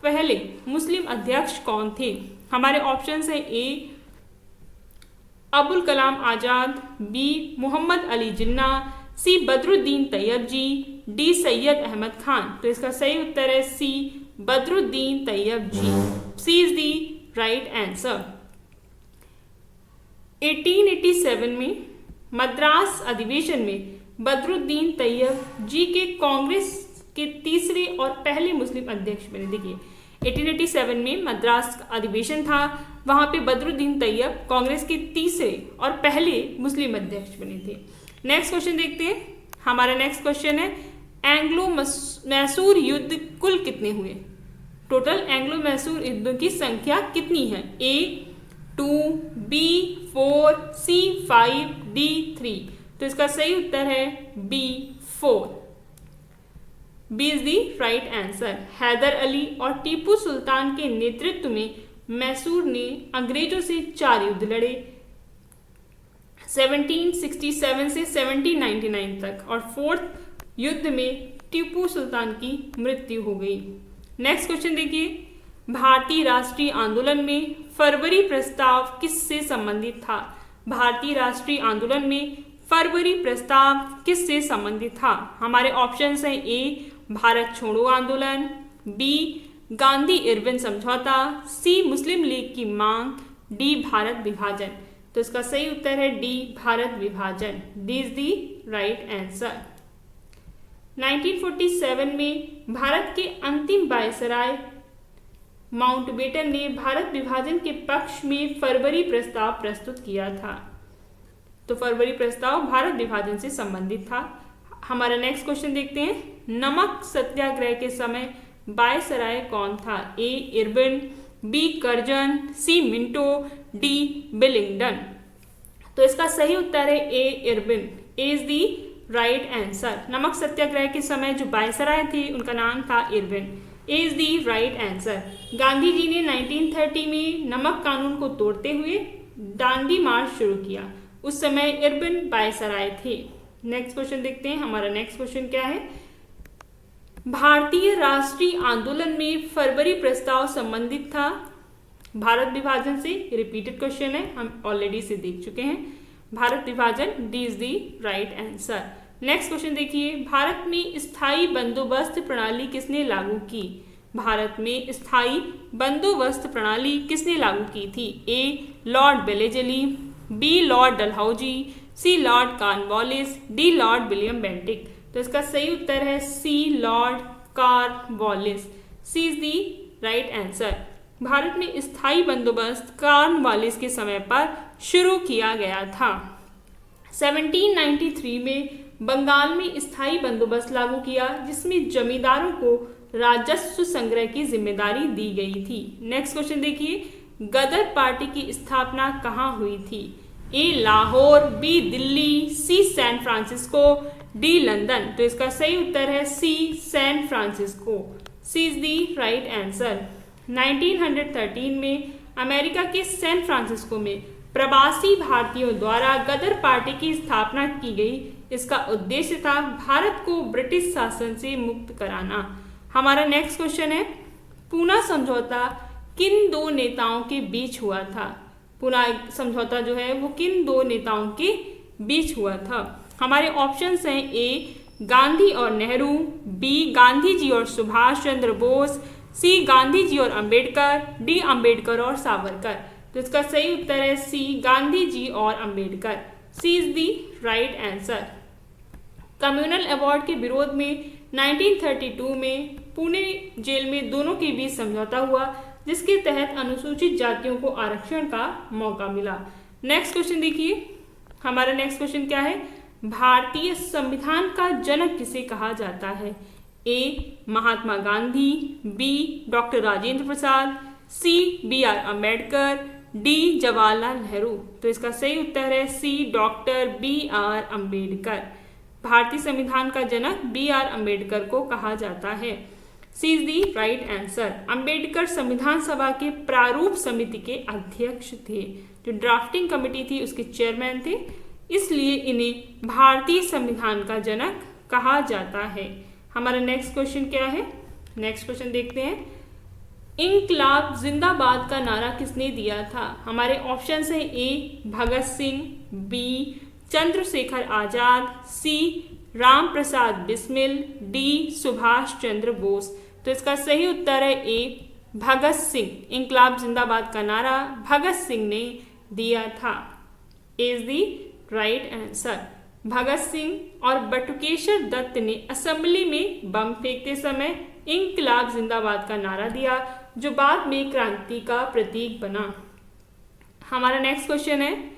पहले मुस्लिम अध्यक्ष कौन थे? हमारे ऑप्शंस हैं ए अबुल कलाम आजाद, बी मोहम्मद अली जिन्ना, सी बदरुद्दीन तैयब जी, डी सैयद अहमद खान। तो इसका सही उत्तर है सी बदरुद्दीन तैयब जी। सी इज दी राइट आंसर। 1887 में मद्रास अधिवेशन में बदरुद्दीन तैयब जी के कांग्रेस के तीसरे और पहले मुस्लिम अध्यक्ष बने। देखिए 1887 में मद्रास अधिवेशन था, वहां पे बदरुद्दीन तैयब कांग्रेस के तीसरे और पहले मुस्लिम अध्यक्ष बने थे। नेक्स्ट क्वेश्चन देखते हैं। हमारा नेक्स्ट क्वेश्चन है एंग्लो मैसूर युद्ध कुल कितने हुए? टोटल एंग्लो मैसूर युद्धों की संख्या कितनी है? A 2, B 4, C 5, D 3। तो इसका सही उत्तर है B 4। B is the right answer. Haidar Ali और टीपू सुल्तान के नेतृत्व में मैसूर ने अंग्रेजों से 4 युद्ध लड़े, 1767 से 1799 तक, और 4th युद्ध में टीपू सुल्तान की मृत्यु हो गई। नेक्स्ट क्वेश्चन देखिए। भारतीय राष्ट्रीय आंदोलन में फरवरी प्रस्ताव किससे संबंधित था? भारतीय राष्ट्रीय आंदोलन में फरवरी प्रस्ताव किससे संबंधित था? हमारे ऑप्शंस हैं ए भारत छोड़ो आंदोलन, बी गांधी इरविन समझौता, सी मुस्लिम लीग की मांग, डी भारत विभाजन। तो इसका सही उत्तर है डी भारत विभाजन। D is the right answer. 1947 में भारत के अंतिम वायसराय माउंटबेटन ने भारत विभाजन के पक्ष में फरवरी प्रस्ताव प्रस्तुत किया था। तो फरवरी प्रस्ताव भारत विभाजन से संबंधित था। हमारा नेक्स्ट क्वेश्चन देखते हैं। नमक सत्याग्रह के समय वायसराय कौन था? A Irwin, B Curzon, C Minto, D Willingdon. तो इसका सही उत्तर है A Irwin. A is the right answer. नमक सत्याग्रह के समय जो वायसराय थे उनका नाम था Irwin. A is the right answer. Gandhi ji ने 1930 में नमक कानून को तोड़ते हुए दांडी मार्च शुरू किया। उस समय इरविन वायसराय थे। नेक्स्ट क्वेश्चन देखते हैं। हमारा नेक्स्ट क्वेश्चन क्या है? भारतीय राष्ट्रीय आंदोलन में फरवरी प्रस्ताव संबंधित था भारत विभाजन से। रिपीटेड क्वेश्चन है, हम ऑलरेडी से देख चुके हैं। भारत विभाजन, D is the right answer. Next question देखिए। भारत में स्थायी बंदोबस्त प्रणाली किसने लागू की? भारत में स्थायी बंदोबस्त प्रणाली किसने लागू की थी? A Lord Wellesley, B Lord Dalhousie, C Lord Cornwallis, D Lord William Bentinck. तो इसका सही उत्तर है C Lord Cornwallis. C is the right answer. Bharat में स्थायी बंदोबस्त कॉर्नवालिस के समय पर शुरू किया गया था। 1793 में बंगाल में स्थायी बंदोबस्त लागू किया, जिसमें जमींदारों को राजस्व संग्रह की जिम्मेदारी दी गई थी। नेक्स्ट क्वेश्चन देखिए। गदर पार्टी की स्थापना कहाँ हुई थी? A Lahore, B Delhi, C San Francisco, D London. तो इसका सही उत्तर है C San Francisco. C is the right answer. 1913 में अमेरिका के सैन फ्रांसिस्को में प्रवासी भारतीयों द्वारा गदर पार्टी की स्थापना की गई। इसका उद्देश्य था भारत को ब्रिटिश शासन से मुक्त कराना। हमारा नेक्स्ट क्वेश्चन है। पूना समझौता किन दो नेताओं के बीच हुआ था? पूना समझौता जो है वो किन दो नेताओं के बीच हुआ था? हमारे ऑप्शंस हैं ए गांधी और नेहरू, बी गांधी जी और सुभाष चंद्र बोस, सी गांधी जी और अंबेडकर, डी अंबेडकर और सावरकर। तो इसका सही उत्तर है सी गांधी जी और Ambedkar. C is the right answer. Communal award के विरोध में 1932 में पुणे जेल में दोनों के बीच समझौता हुआ, जिसके तहत अनुसूचित जातियों को आरक्षण का मौका मिला। नेक्स्ट क्वेश्चन देखिए। हमारा नेक्स्ट क्वेश्चन क्या है? भारतीय संविधान का जनक किसे कहा जाता है? A Mahatma Gandhi, B doctor Rajendra Prasad, C B R Ambedkar, D Jawaharlal Nehru. तो इसका सही उत्तर है C doctor B R Ambedkar. भारतीय संविधान का जनक बी आर अम्बेडकर को कहा जाता है। C is the right answer. Ambedkar संविधान सभा के प्रारूप समिति के अध्यक्ष थे। जो ड्राफ्टिंग कमेटी थी उसके चेयरमैन थे, इसलिए इन्हें भारतीय संविधान का जनक कहा जाता है। हमारा नेक्स्ट क्वेश्चन क्या है? नेक्स्ट क्वेश्चन देखते हैं। इंकलाब जिंदाबाद का नारा किसने दिया था? हमारे ऑप्शन है ए भगत सिंह, बी चंद्रशेखर आजाद, सी राम प्रसाद बिस्मिल, डी सुभाष चंद्र बोस। तो इसका सही उत्तर है ए भगत सिंह। इंकलाब जिंदाबाद का नारा भगत सिंह ने दिया था। Is the right answer. Bhagat Singh और बटुकेश्वर दत्त ने असेंबली में बम फेंकते समय इंकलाब जिंदाबाद का नारा दिया, जो बाद में क्रांति का प्रतीक बना। हमारा नेक्स्ट क्वेश्चन है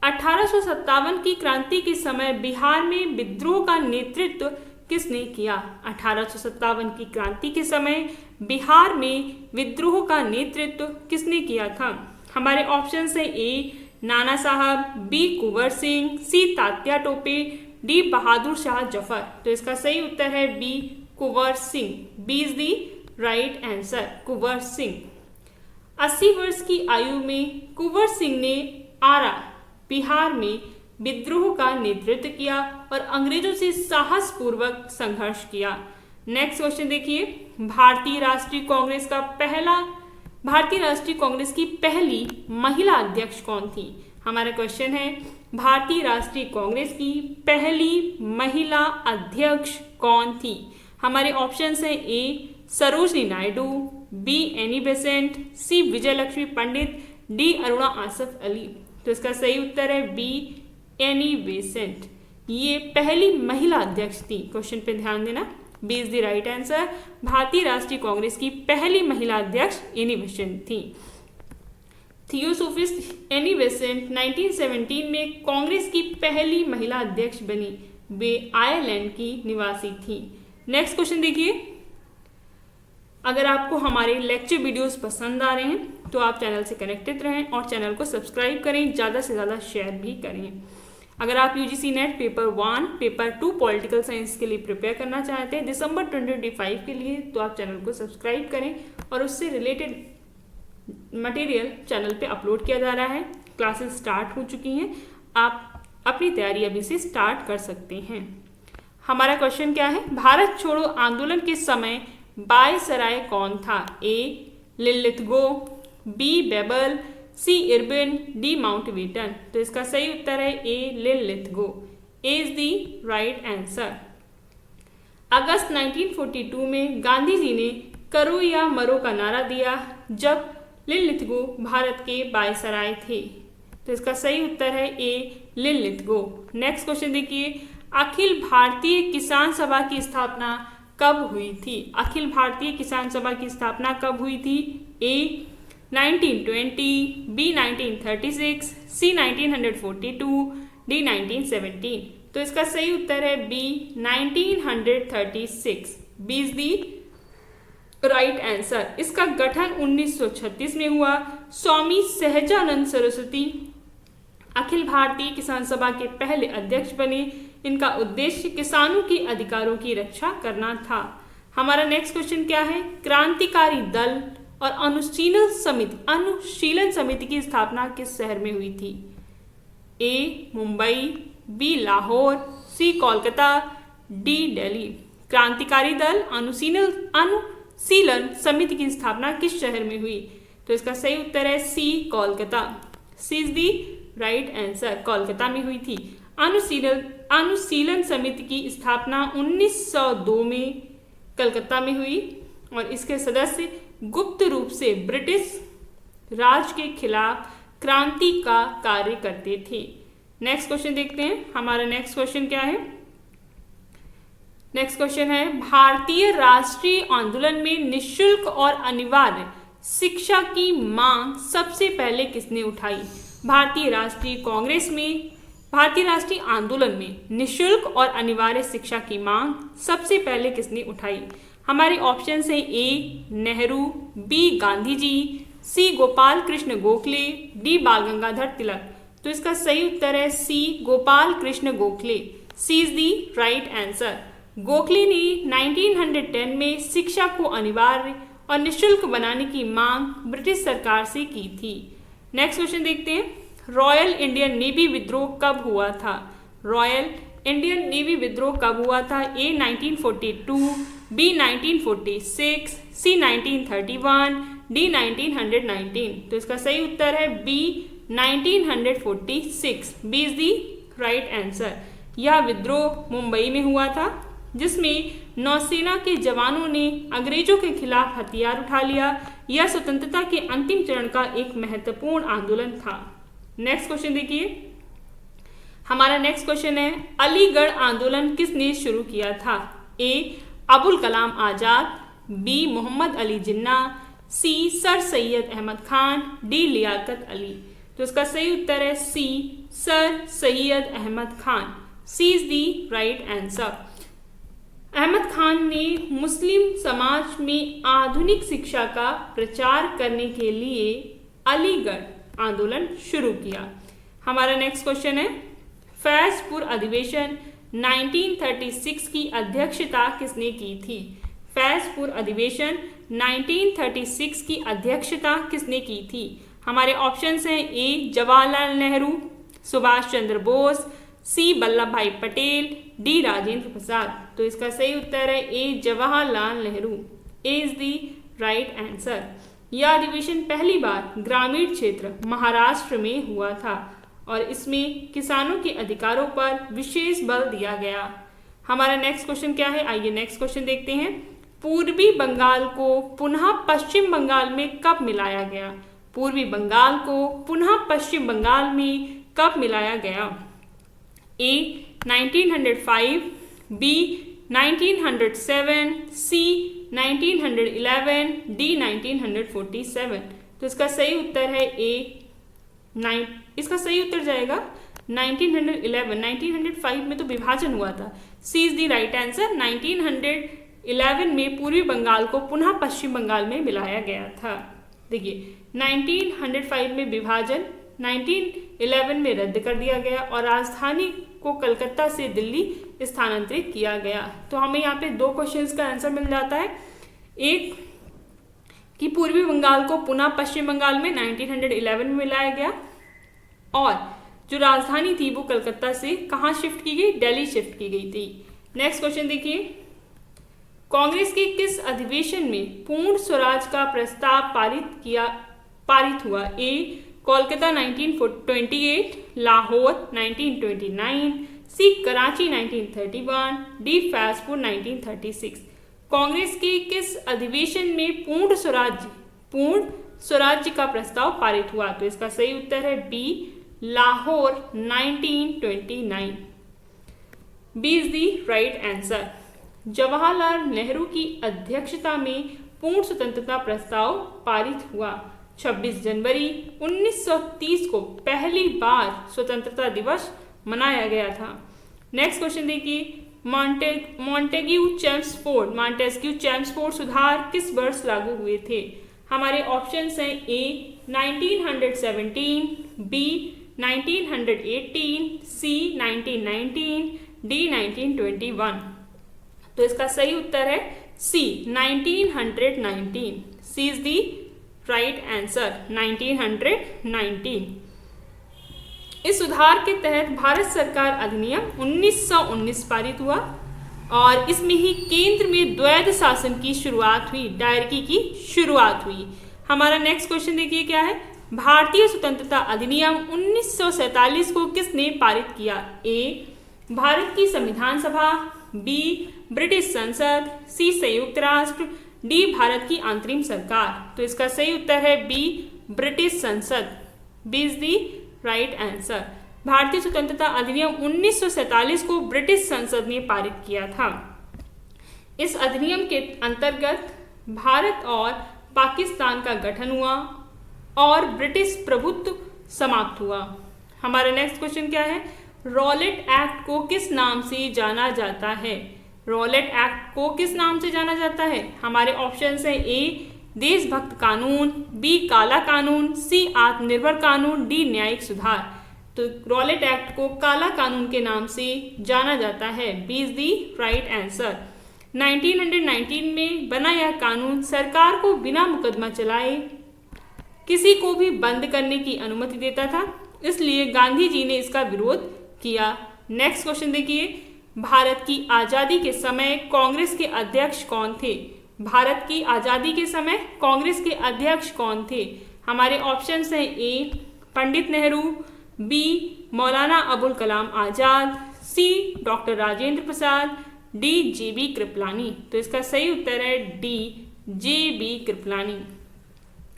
1857 की क्रांति के समय बिहार में विद्रोह का नेतृत्व किसने किया? 1857 की क्रांति के समय बिहार में विद्रोह का नेतृत्व किसने किया था? हमारे ऑप्शन है A Nana Sahab, B Kunwar Singh, C Tatya Tope, D Bahadur Shah Zafar. तो इसका सही उत्तर है B Kunwar Singh. B is the right answer, Kunwar Singh. 80 वर्ष की आयु में कुंवर सिंह ने आरा बिहार में विद्रोह का नेतृत्व किया और अंग्रेजों से साहसपूर्वक संघर्ष किया। नेक्स्ट क्वेश्चन देखिए, भारतीय राष्ट्रीय कांग्रेस की पहली महिला अध्यक्ष कौन थी? हमारा क्वेश्चन है भारतीय राष्ट्रीय कांग्रेस की पहली महिला अध्यक्ष कौन थी? हमारे ऑप्शंस हैं A Sarojini Naidu, B Annie Besant, C Vijayalakshmi Pandit, D Aruna Asaf Ali. तो इसका सही उत्तर है बी एनी बेसेंट। ये पहली महिला अध्यक्ष थी। क्वेश्चन पे ध्यान देना, B is the right answer. भारतीय राष्ट्रीय कांग्रेस की पहली महिला अध्यक्ष एनी बेसेंट थी। थियोसोफिस्ट एनी बेसेंट 1917 में कांग्रेस की पहली महिला अध्यक्ष बनी। वे आयरलैंड की निवासी थी। नेक्स्ट क्वेश्चन देखिए, अगर आपको हमारे लेक्चर वीडियोस पसंद आ रहे हैं तो आप चैनल से कनेक्टेड रहें और चैनल को सब्सक्राइब करें, ज़्यादा से ज़्यादा शेयर भी करें। अगर आप UGC net paper 1, paper 2 political science के लिए प्रिपेयर करना चाहते हैं दिसंबर 2025 के लिए, तो आप चैनल को सब्सक्राइब करें और उससे रिलेटेड मटेरियल चैनल पे अपलोड किया जा रहा है। क्लासेस स्टार्ट हो चुकी हैं, आप अपनी तैयारी अभी से स्टार्ट कर सकते हैं। हमारा क्वेश्चन क्या है, भारत छोड़ो आंदोलन के समय वायसराय कौन था? ए लिलिथगो, बी बेबल, सी इरबिन, डी माउंटबेटन। तो इसका सही उत्तर है ए लिलिथगो। ए इज द राइट आंसर। अगस्त 1942 में गांधी जी ने करो या मरो का नारा दिया जब लिलिथगो भारत के वायसराय थे। तो इसका सही उत्तर है ए लिलिथगो। नेक्स्ट क्वेश्चन देखिए, अखिल भारतीय किसान सभा की स्थापना कब हुई थी? अखिल भारतीय किसान सभा की स्थापना कब हुई थी? A 1920, B 1936, C 1942, D 1917। तो इसका सही उत्तर है B 1936। B is the right answer. इसका गठन 1936 में हुआ। स्वामी सहजानंद सरस्वती अखिल भारतीय किसान सभा के पहले अध्यक्ष बने। इनका उद्देश्य किसानों के अधिकारों की रक्षा करना था। हमारा नेक्स्ट क्वेश्चन क्या है, क्रांतिकारी दल और अनुशीलन समिति की स्थापना किस शहर में हुई थी? ए मुंबई, बी लाहौर, सी कोलकाता, डी दिल्ली। क्रांतिकारी दल अनुशीलन समिति की स्थापना किस शहर में हुई? तो इसका सही उत्तर है C Kolkata. C is the right answer, Kolkata में हुई थी। अनुशीलन समिति की स्थापना 1902 में कलकत्ता में हुई और इसके सदस्य गुप्त रूप से ब्रिटिश राज के खिलाफ क्रांति का कार्य करते थे। नेक्स्ट क्वेश्चन देखते हैं। हमारा नेक्स्ट क्वेश्चन क्या है, नेक्स्ट क्वेश्चन है भारतीय राष्ट्रीय आंदोलन में निःशुल्क और अनिवार्य शिक्षा की मांग सबसे पहले किसने उठाई? भारतीय राष्ट्रीय आंदोलन में निःशुल्क और अनिवार्य शिक्षा की मांग सबसे पहले किसने उठाई? हमारे ऑप्शन हैं A Nehru, B Gandhi ji, C Gopal Krishna Gokhale, D Bal Gangadhar Tilak. तो इसका सही उत्तर है C Gopal Krishna Gokhale. C is the right answer. Gokhale ने 1910 में शिक्षा को अनिवार्य और निःशुल्क बनाने की मांग ब्रिटिश सरकार से की थी। नेक्स्ट क्वेश्चन देखते हैं, रॉयल इंडियन नेवी विद्रोह कब हुआ था? रॉयल इंडियन नेवी विद्रोह कब हुआ था? A 1942, B 1946, C 1931, D 1919। तो इसका सही उत्तर है B 1946। B is the right answer. यह विद्रोह मुंबई में हुआ था जिसमें नौसेना के जवानों ने अंग्रेजों के खिलाफ हथियार उठा लिया। यह स्वतंत्रता के अंतिम चरण का एक महत्वपूर्ण आंदोलन था। नेक्स्ट क्वेश्चन देखिए, हमारा नेक्स्ट क्वेश्चन है अलीगढ़ आंदोलन किसने शुरू किया था? A Abul Kalam Azad, B Mohammad Ali Jinnah, C sir Syed Ahmad Khan, D Liaquat Ali. तो इसका सही उत्तर है C sir Syed Ahmad Khan. C is the right answer. Ahmad Khan ने मुस्लिम समाज में आधुनिक शिक्षा का प्रचार करने के लिए अलीगढ़ आंदोलन शुरू किया। हमारा नेक्स्ट क्वेश्चन है फैजपुर अधिवेशन 1936 की अध्यक्षता किसने की थी? फैजपुर अधिवेशन 1936 की अध्यक्षता किसने की थी? हमारे ऑप्शंस हैं ए जवाहरलाल नेहरू, सुभाष चंद्र बोस, सी वल्लभ भाई पटेल, डी राजेंद्र प्रसाद। तो इसका सही उत्तर है ए जवाहरलाल नेहरू। ए इज दी राइट आंसर। यह अधिवेशन पहली बार ग्रामीण क्षेत्र महाराष्ट्र में हुआ था और इसमें किसानों के अधिकारों पर विशेष बल दिया गया। हमारा नेक्स्ट क्वेश्चन क्या है? आइए नेक्स्ट क्वेश्चन देखते हैं। पूर्वी बंगाल को पुनः पश्चिम बंगाल में कब मिलाया गया? पूर्वी बंगाल को पुनः पश्चिम बंगाल में कब मिलाया गया? ए 1905, बी 1907, सी 1911, डी 1947। तो इसका सही उत्तर है ए इसका सही उत्तर जाएगा 1911। 1905 में तो विभाजन हुआ था। C is the right answer. 1911 में पूर्वी बंगाल को पुनः पश्चिम बंगाल में मिलाया गया था। देखिए 1905 में विभाजन, 1911 में रद्द कर दिया गया और राजधानी को कलकत्ता से दिल्ली स्थानांतरित किया गया। तो हमें यहाँ पे दो क्वेश्चंस का आंसर मिल जाता है। एक कि पूर्वी बंगाल को पुनः पश्चिम बंगाल में 1911 में मिलाया गया और जो राजधानी थी वो कलकत्ता से कहाँ शिफ्ट की गई? दिल्ली शिफ्ट की गई थी। नेक्स्ट क्वेश्चन देखिए, कांग्रेस के किस अधिवेशन में पूर्ण स्वराज का प्रस्ताव पारित हुआ? ए कोलकाता 1928, लाहौर 1929, सी कराची 1931, डी फैजपुर 1936। कांग्रेस के किस अधिवेशन में पूर्ण स्वराज्य का प्रस्ताव पारित हुआ? तो इसका सही उत्तर है B Lahore 1929। B is the right answer. Jawaharlal Nehru की अध्यक्षता में पूर्ण स्वतंत्रता प्रस्ताव पारित हुआ। 26 जनवरी 1930 को पहली बार स्वतंत्रता दिवस मनाया गया था। नेक्स्ट क्वेश्चन देखिए, मॉन्टेग्यू चेम्सफोर्ड सुधार किस वर्ष लागू हुए थे? हमारे ऑप्शंस हैं ए 1917, बी 1918, सी 1919, डी 1921। तो इसका सही उत्तर है सी 1919। सी इज दी राइट आंसर 1919। इस सुधार के तहत भारत सरकार अधिनियम 1919 पारित हुआ और इसमें ही केंद्र में द्वैध शासन की शुरुआत हुई, डायरकी की शुरुआत हुई। हमारा नेक्स्ट क्वेश्चन देखिए क्या है, भारतीय स्वतंत्रता अधिनियम 1947 को किसने पारित किया? ए भारत की संविधान सभा, बी ब्रिटिश संसद, सी संयुक्त राष्ट्र, डी भारत की अंतरिम सरकार। तो इसका सही उत्तर है बी ब्रिटिश संसद। B is the right answer. भारतीय स्वतंत्रता अधिनियम 1947 को ब्रिटिश संसद ने पारित किया था। इस अधिनियम के अंतर्गत भारत और पाकिस्तान का गठन हुआ और ब्रिटिश प्रभुत्व समाप्त हुआ। हमारा नेक्स्ट क्वेश्चन क्या है, रॉलेट एक्ट को किस नाम से जाना जाता है? रॉलेट एक्ट को किस नाम से जाना जाता है? हमारे ऑप्शंस हैं ए देशभक्त कानून, बी काला कानून, सी आत्मनिर्भर कानून, डी न्यायिक सुधार। तो रॉलेट एक्ट को काला कानून के नाम से जाना जाता है। B is the right answer. 1919 में बना यह कानून सरकार को बिना मुकदमा चलाए किसी को भी बंद करने की अनुमति देता था, इसलिए गांधी जी ने इसका विरोध किया। नेक्स्ट क्वेश्चन देखिए, भारत की आज़ादी के समय कांग्रेस के अध्यक्ष कौन थे? भारत की आज़ादी के समय कांग्रेस के अध्यक्ष कौन थे? हमारे ऑप्शंस हैं ए पंडित नेहरू, बी मौलाना अबुल कलाम आज़ाद, सी doctor Rajendra Prasad, D JB Kripalani. तो इसका सही उत्तर है डी JB कृपलानी।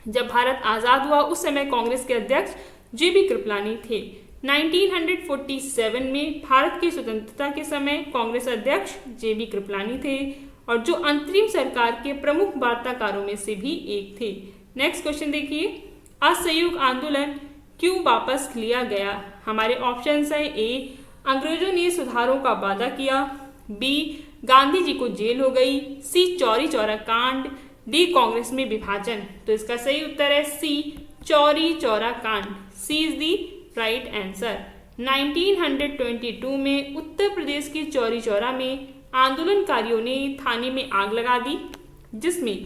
जब भारत आज़ाद हुआ उस समय कांग्रेस के अध्यक्ष JB कृपलानी थे। 1947 में भारत की स्वतंत्रता के समय कांग्रेस अध्यक्ष JB कृपलानी थे और जो अंतरिम सरकार के प्रमुख वार्ताकारों में से भी एक थे। नेक्स्ट क्वेश्चन देखिए, असहयोग आंदोलन क्यों वापस लिया गया? हमारे ऑप्शंस हैं ए अंग्रेजों ने सुधारों का वादा किया, बी गांधी जी को जेल हो गई, सी चौरी चौरा कांड, डी कांग्रेस में विभाजन। तो इसका सही उत्तर है सी चौरी चौरा कांड। सी इज दी राइट आंसर। 1922 में उत्तर प्रदेश के चौरी चौरा में आंदोलनकारियों ने थाने में आग लगा दी जिसमें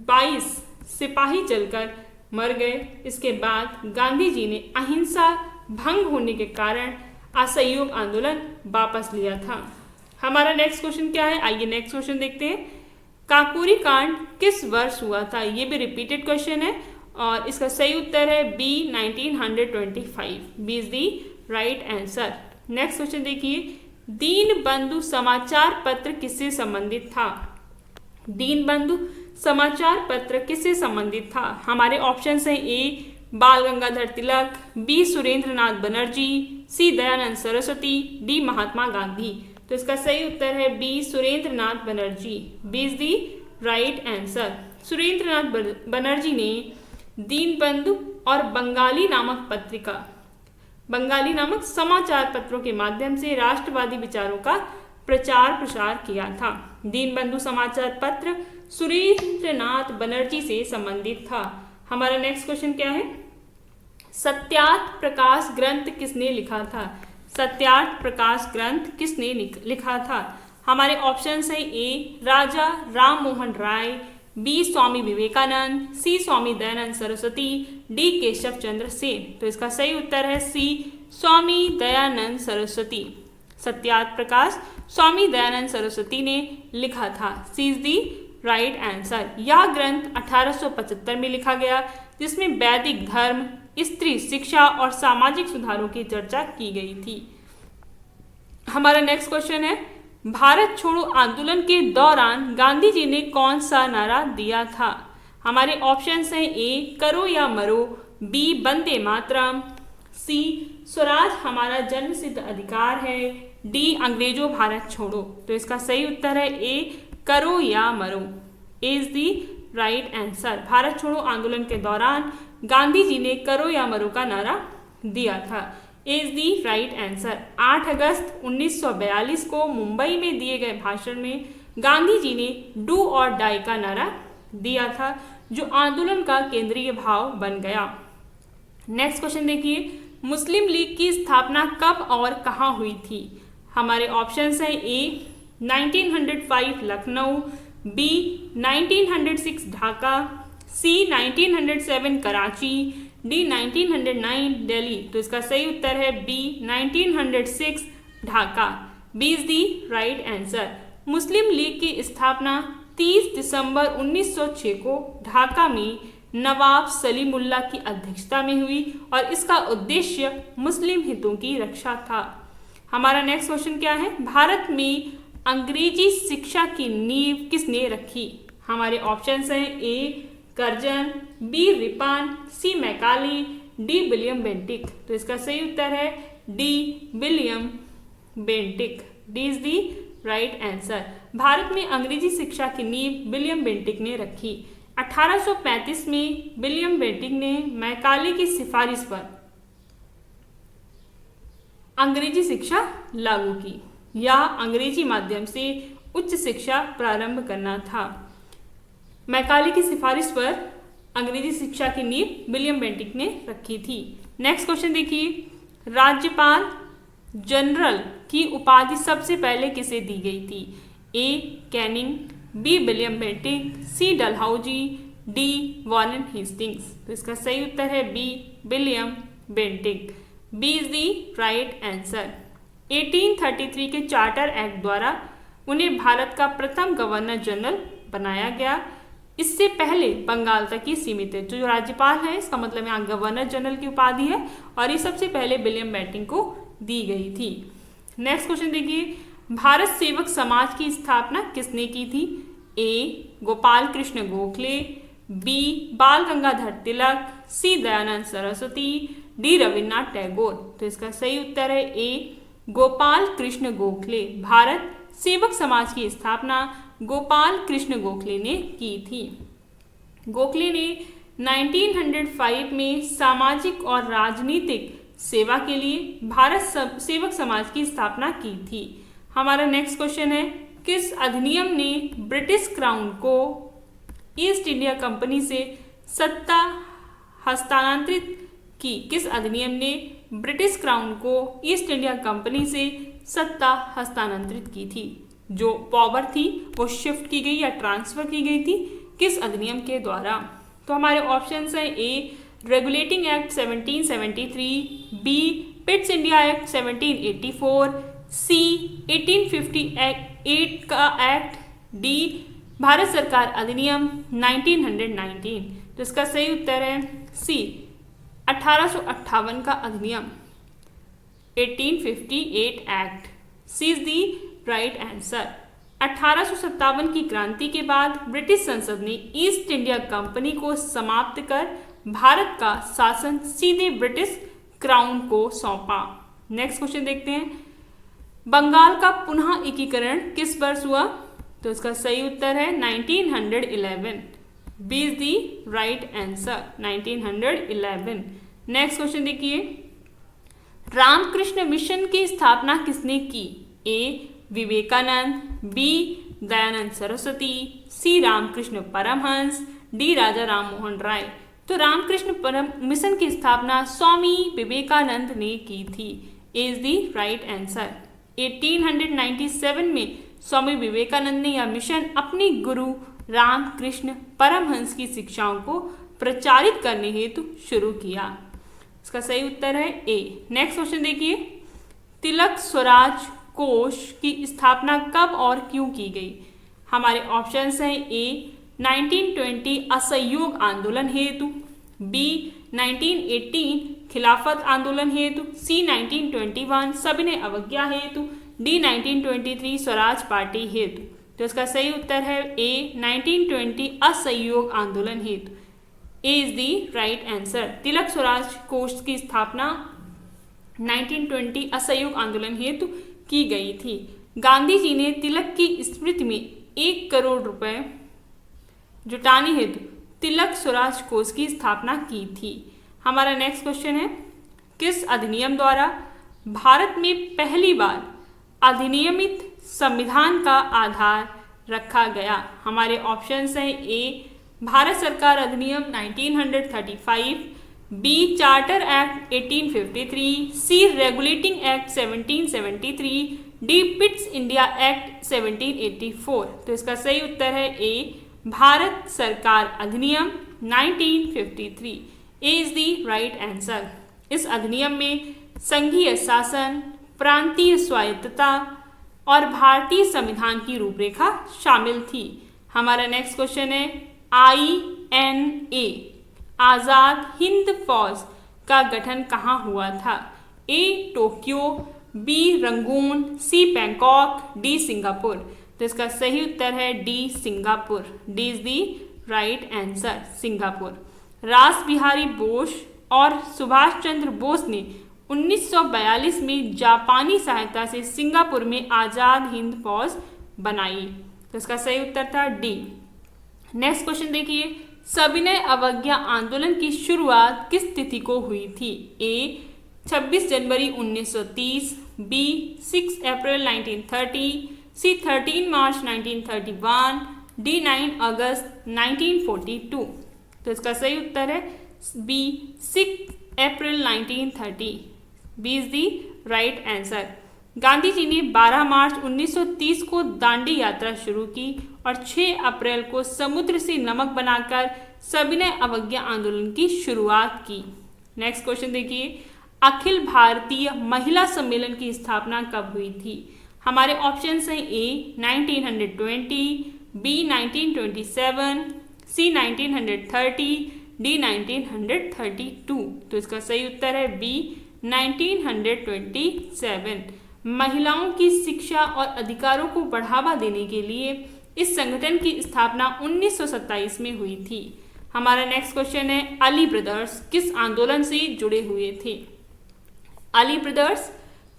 22 सिपाही जलकर मर गए। इसके बाद गांधी जी ने अहिंसा भंग होने के कारण असहयोग आंदोलन वापस लिया था। हमारा नेक्स्ट क्वेश्चन क्या है, आइए नेक्स्ट क्वेश्चन देखते हैं। काकोरी कांड किस वर्ष हुआ था? ये भी रिपीटेड क्वेश्चन है और इसका सही उत्तर है B 1925। B is the right answer. Next question देखिए, दीन बंधु समाचार पत्र किससे संबंधित था? दीन बंधु समाचार पत्र किससे संबंधित था? हमारे ऑप्शंस हैं A Bal Gangadhar Tilak, B Surendra Nath Banerjee, C Dayanand Saraswati, D Mahatma Gandhi. तो इसका सही उत्तर है B Surendra Nath Banerjee. B is the right answer. Surendra Nath Banerjee ने दीनबंधु और बंगाली नामक समाचार पत्रों के माध्यम से राष्ट्रवादी विचारों का प्रचार प्रसार किया था। दीनबंधु समाचार पत्र सुरेंद्र नाथ बनर्जी से संबंधित था। हमारा नेक्स्ट क्वेश्चन क्या है, सत्यार्थ प्रकाश ग्रंथ किसने लिखा था? सत्यार्थ प्रकाश ग्रंथ किसने लिखा था? हमारे ऑप्शंस हैं ए राजा राम मोहन राय, बी स्वामी विवेकानंद, सी स्वामी दयानंद सरस्वती, डी केशव चंद्र सेन। तो इसका सही उत्तर है सी स्वामी दयानंद सरस्वती। सत्यार्थ प्रकाश स्वामी दयानंद सरस्वती ने लिखा था। C is the right answer. यह ग्रंथ 1875 में लिखा गया जिसमें वैदिक धर्म, स्त्री शिक्षा और सामाजिक सुधारों की चर्चा की गई थी। हमारा नेक्स्ट क्वेश्चन है, भारत छोड़ो आंदोलन के दौरान गांधी जी ने कौन सा नारा दिया था? हमारे ऑप्शंस हैं ए करो या मरो, बी वंदे मातरम, सी स्वराज हमारा जन्मसिद्ध अधिकार है, डी अंग्रेजों भारत छोड़ो। तो इसका सही उत्तर है ए करो या मरो। A is the right answer. Bharat छोड़ो आंदोलन के दौरान गांधी जी ने करो या मरो का नारा दिया था। A is the right answer. 8 अगस्त 1942 को मुंबई में दिए गए भाषण में गांधी जी ने डू और डाई का नारा दिया था जो आंदोलन का केंद्रीय भाव बन गया। नेक्स्ट क्वेश्चन देखिए, मुस्लिम लीग की स्थापना कब और कहाँ हुई थी? हमारे ऑप्शंस हैं A 1905 Lucknow, B 1906 Dhaka, C 1907 Karachi, D 1909 Delhi. तो इसका सही उत्तर है B 1906 Dhaka. B is the right answer. Muslim League की स्थापना 30 दिसंबर 1906 को ढाका में नवाब सलीमुल्लाह की अध्यक्षता में हुई और इसका उद्देश्य मुस्लिम हितों की रक्षा था। हमारा नेक्स्ट क्वेश्चन क्या है, भारत में अंग्रेजी शिक्षा की नींव किसने रखी? हमारे ऑप्शंस हैं A Curzon, B रिपान, C मैकाली, D William Bentinck. तो इसका सही उत्तर है D William Bentinck. D is the right answer. Bharat में अंग्रेजी शिक्षा की नींव विलियम बेंटिक ने रखी। 1835 में विलियम बेंटिक ने मैकाले की सिफारिश पर अंग्रेजी शिक्षा लागू की या अंग्रेजी माध्यम से उच्च शिक्षा प्रारंभ करना था। मैकाले की सिफारिश पर अंग्रेजी शिक्षा की नींव विलियम बेंटिक ने रखी थी। नेक्स्ट क्वेश्चन देखिए, राज्यपाल जनरल की उपाधि सबसे पहले किसे दी गई थी? A Canning, B William Bentinck, C Dalhousie, D Warren Hastings. तो इसका सही उत्तर है B William Bentinck. B is the right answer. 1833 के चार्टर एक्ट द्वारा उन्हें भारत का प्रथम गवर्नर जनरल बनाया गया। इससे पहले बंगाल तक ही सीमित है। जो राज्यपाल है इसका मतलब यहाँ गवर्नर जनरल की उपाधि है और ये सबसे पहले विलियम बेंटिंक को दी गई थी। नेक्स्ट क्वेश्चन देखिए, भारत सेवक समाज की स्थापना किसने की थी? ए गोपाल कृष्ण गोखले, बी बाल गंगाधर तिलक, सी दयानंद सरस्वती, डी रविन्द्रनाथ टैगोर। तो इसका सही उत्तर है ए गोपाल कृष्ण गोखले। भारत सेवक समाज की स्थापना गोपाल कृष्ण गोखले ने की थी। गोखले ने 1905 में सामाजिक और राजनीतिक सेवा के लिए भारत सेवक समाज की स्थापना की थी। हमारा नेक्स्ट क्वेश्चन है, किस अधिनियम ने ब्रिटिश क्राउन को ईस्ट इंडिया कंपनी से सत्ता हस्तांतरित की? किस अधिनियम ने ब्रिटिश क्राउन को ईस्ट इंडिया कंपनी से सत्ता हस्तांतरित की थी? जो पावर थी वो शिफ्ट की गई या ट्रांसफर की गई थी किस अधिनियम के द्वारा? तो हमारे ऑप्शंस हैं A regulating act 1773, B Pitt's India act 1784, C 1858 का एक्ट, डी भारत सरकार अधिनियम 1919। तो इसका सही उत्तर है सी 1858 का अधिनियम 1858 act. C is the right answer. 1857 की क्रांति के बाद ब्रिटिश संसद ने ईस्ट इंडिया कंपनी को समाप्त कर भारत का शासन सीधे ब्रिटिश क्राउन को सौंपा। नेक्स्ट क्वेश्चन देखते हैं, बंगाल का पुनः एकीकरण किस वर्ष हुआ? तो इसका सही उत्तर है 1911। B is the right answer 1911। Next question देखिए, रामकृष्ण मिशन की स्थापना किसने की? A Vivekananda, B Dayanand Saraswati, C Ramakrishna Paramhansa, D Raja Rammohan Roy. तो रामकृष्ण परम मिशन की स्थापना स्वामी विवेकानंद ने की थी। ए इज दी राइट आंसर। 1897 में स्वामी विवेकानंद ने यह मिशन अपने गुरु रामकृष्ण परमहंस की शिक्षाओं को प्रचारित करने हेतु शुरू किया। इसका सही उत्तर है ए। नेक्स्ट क्वेश्चन देखिए, तिलक स्वराज कोष की स्थापना कब और क्यों की गई? हमारे ऑप्शंस हैं ए 1920 असहयोग आंदोलन हेतु, बी 1918 खिलाफत आंदोलन हेतु, सी 1921 सविनय अवज्ञा हेतु, डी 1923 स्वराज पार्टी हेतु। तो इसका सही उत्तर है ए 1920 असहयोग आंदोलन हेतु। ए इज दी राइट आंसर। तिलक स्वराज कोष की स्थापना 1920 असहयोग आंदोलन हेतु की गई थी। गांधी जी ने तिलक की स्मृति में 1 करोड़ रुपए जुटाने हेतु तिलक स्वराज कोष की स्थापना की थी। हमारा नेक्स्ट क्वेश्चन है, किस अधिनियम द्वारा भारत में पहली बार अधिनियमित संविधान का आधार रखा गया? हमारे ऑप्शंस हैं ए भारत सरकार अधिनियम 1935, B charter act 1853, C regulating act 1773, D Pitt's India act 1784। तो इसका सही उत्तर है ए भारत सरकार अधिनियम 1953। ए इज दी राइट आंसर। इस अधिनियम में संघीय शासन, प्रांतीय स्वायत्तता और भारतीय संविधान की रूपरेखा शामिल थी। हमारा नेक्स्ट क्वेश्चन है, INA आज़ाद हिंद फौज का गठन कहाँ हुआ था? ए टोक्यो, बी रंगून, सी बैंकॉक, डी सिंगापुर। तो इसका सही उत्तर है D Singapore. D is the right answer Singapore. रास बिहारी बोस और सुभाष चंद्र बोस ने 1942 में जापानी सहायता से सिंगापुर में आज़ाद हिंद फौज बनाई। तो इसका सही उत्तर था डी। नेक्स्ट क्वेश्चन देखिए, सविनय अवज्ञा आंदोलन की शुरुआत किस तिथि को हुई थी? ए 26 जनवरी 1930, बी 6 अप्रैल 1930, सी 13 मार्च 1931, डी 9 अगस्त 1942। तो इसका सही उत्तर है बी 6 अप्रैल 1930। B is the right answer. Gandhi ji ने 12 मार्च 1930 को दांडी यात्रा शुरू की और 6 अप्रैल को समुद्र से नमक बनाकर सविनय अवज्ञा आंदोलन की शुरुआत की। नेक्स्ट क्वेश्चन देखिए, अखिल भारतीय महिला सम्मेलन की स्थापना कब हुई थी? हमारे ऑप्शंस हैं ए 1920, बी 1927, सी 1930, डी 1932। तो इसका सही उत्तर है बी 1927। महिलाओं की शिक्षा और अधिकारों को बढ़ावा देने के लिए इस संगठन की स्थापना 1927 में हुई थी। हमारा नेक्स्ट क्वेश्चन है, अली ब्रदर्स किस आंदोलन से जुड़े हुए थे? अली ब्रदर्स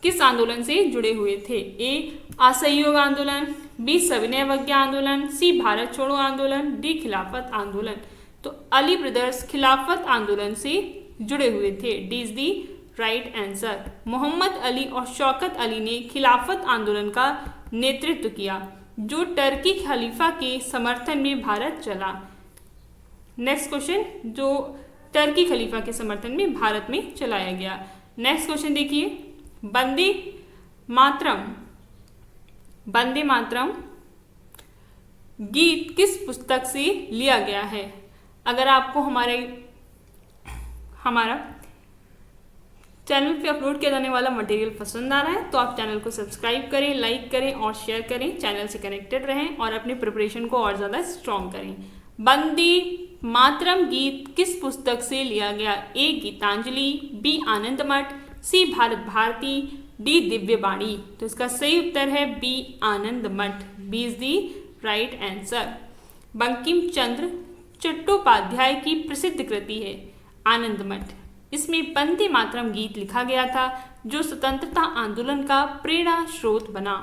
किस आंदोलन से जुड़े हुए थे? ए असहयोग आंदोलन, बी सविनय अवज्ञा आंदोलन, सी भारत छोड़ो आंदोलन, डी खिलाफत आंदोलन। तो अली ब्रदर्स खिलाफत आंदोलन से जुड़े हुए थे। D is the right answer. Mohammad Ali और शौकत अली ने खिलाफत आंदोलन का नेतृत्व किया, जो टर्की खलीफा के समर्थन में भारत चला। नेक्स्ट क्वेश्चन, जो टर्की खलीफा के समर्थन में भारत में चलाया गया। नेक्स्ट क्वेश्चन देखिए, वंदे मातरम गीत किस पुस्तक से लिया गया है? अगर आपको हमारा चैनल पे अपलोड किया जाने वाला मटेरियल पसंद आ रहा है तो आप चैनल को सब्सक्राइब करें, लाइक करें और शेयर करें। चैनल से कनेक्टेड रहें और अपनी प्रिपरेशन को और ज़्यादा स्ट्रॉन्ग करें। वंदे मातरम गीत किस पुस्तक से लिया गया? A Gitanjali, B Anandamath, C Bharat Bharati, D Divyavani. तो इसका सही उत्तर है B Anandamath. B is the right answer. Bankim Chandra Chattopadhyay की प्रसिद्ध कृति है आनंदमठ। इसमें वंदे मातरम गीत लिखा गया था, जो स्वतंत्रता आंदोलन का प्रेरणा स्रोत बना।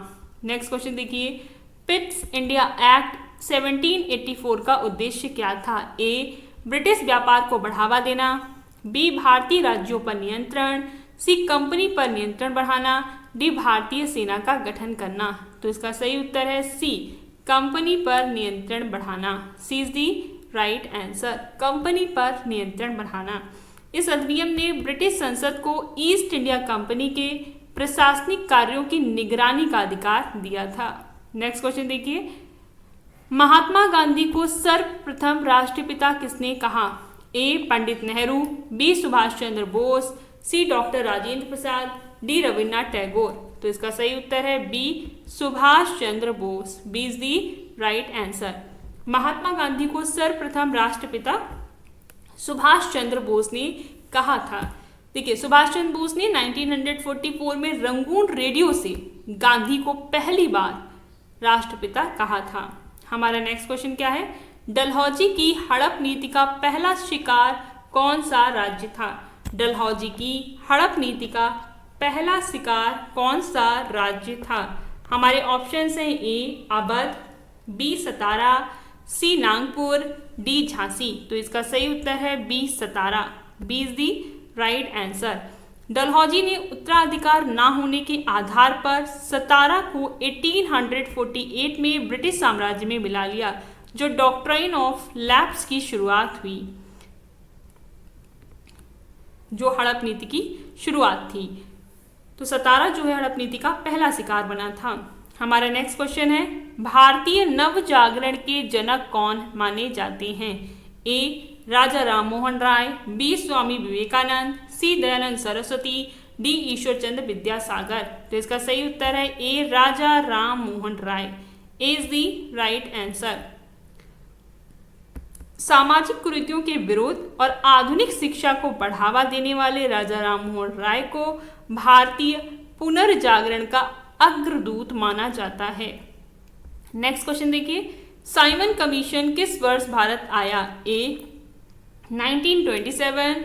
नेक्स्ट क्वेश्चन देखिए, पिट्स इंडिया एक्ट 1784 का उद्देश्य क्या था? ए ब्रिटिश व्यापार को बढ़ावा देना, बी भारतीय राज्यों पर नियंत्रण, सी कंपनी पर नियंत्रण बढ़ाना, डी भारतीय सेना का गठन करना। तो इसका सही उत्तर है सी कंपनी पर नियंत्रण बढ़ाना। C is the right answer, company पर नियंत्रण बढ़ाना। इस अधिनियम ने ब्रिटिश संसद को ईस्ट इंडिया कंपनी के प्रशासनिक कार्यों की निगरानी का अधिकार दिया था। नेक्स्ट क्वेश्चन देखिए, महात्मा गांधी को सर्वप्रथम राष्ट्रपिता किसने कहा? A Pandit Nehru, B Subhash Chandra Bose, C doctor Rajendra Prasad, D Rabindranath Tagore. तो इसका सही उत्तर है B Subhash Chandra Bose. B is the right answer. Mahatma Gandhi को सर्वप्रथम राष्ट्रपिता सुभाष चंद्र बोस ने कहा था। देखिए, सुभाष चंद्र बोस ने 1944 में रंगून रेडियो से गांधी को पहली बार राष्ट्रपिता कहा था। हमारा नेक्स्ट क्वेश्चन क्या है? डलहौजी की हड़प नीति का पहला शिकार कौन सा राज्य था? डलहौजी की हड़प नीति का पहला शिकार कौन सा राज्य था? हमारे ऑप्शंस हैं A Awadh, B Satara, C Nagpur, D Jhansi. तो इसका सही उत्तर है B Satara. B is the right answer. Dalhousie ने उत्तराधिकार न होने के आधार पर सतारा को 1848 में ब्रिटिश साम्राज्य में मिला लिया, जो डॉक्ट्राइन ऑफ लैप्स की शुरुआत हुई, जो हड़प नीति की शुरुआत थी। तो सतारा जो है हड़प नीति का पहला शिकार बना था। हमारा नेक्स्ट क्वेश्चन है, भारतीय नव जागरण के जनक कौन माने जाते हैं? ए राजा राम मोहन राय, बी स्वामी विवेकानंद, सी दयानंद सरस्वती, डी ईश्वर चंद्र विद्यासागर। तो इसका सही उत्तर है ए राजा राम मोहन राय। ए इज दी राइट आंसर। सामाजिक कुरीतियों के विरोध और आधुनिक शिक्षा को बढ़ावा देने वाले राजा राम मोहन राय को भारतीय पुनर्जागरण का अग्रदूत माना जाता है। नेक्स्ट क्वेश्चन देखिए, साइमन कमीशन किस वर्ष भारत आया? A 1927,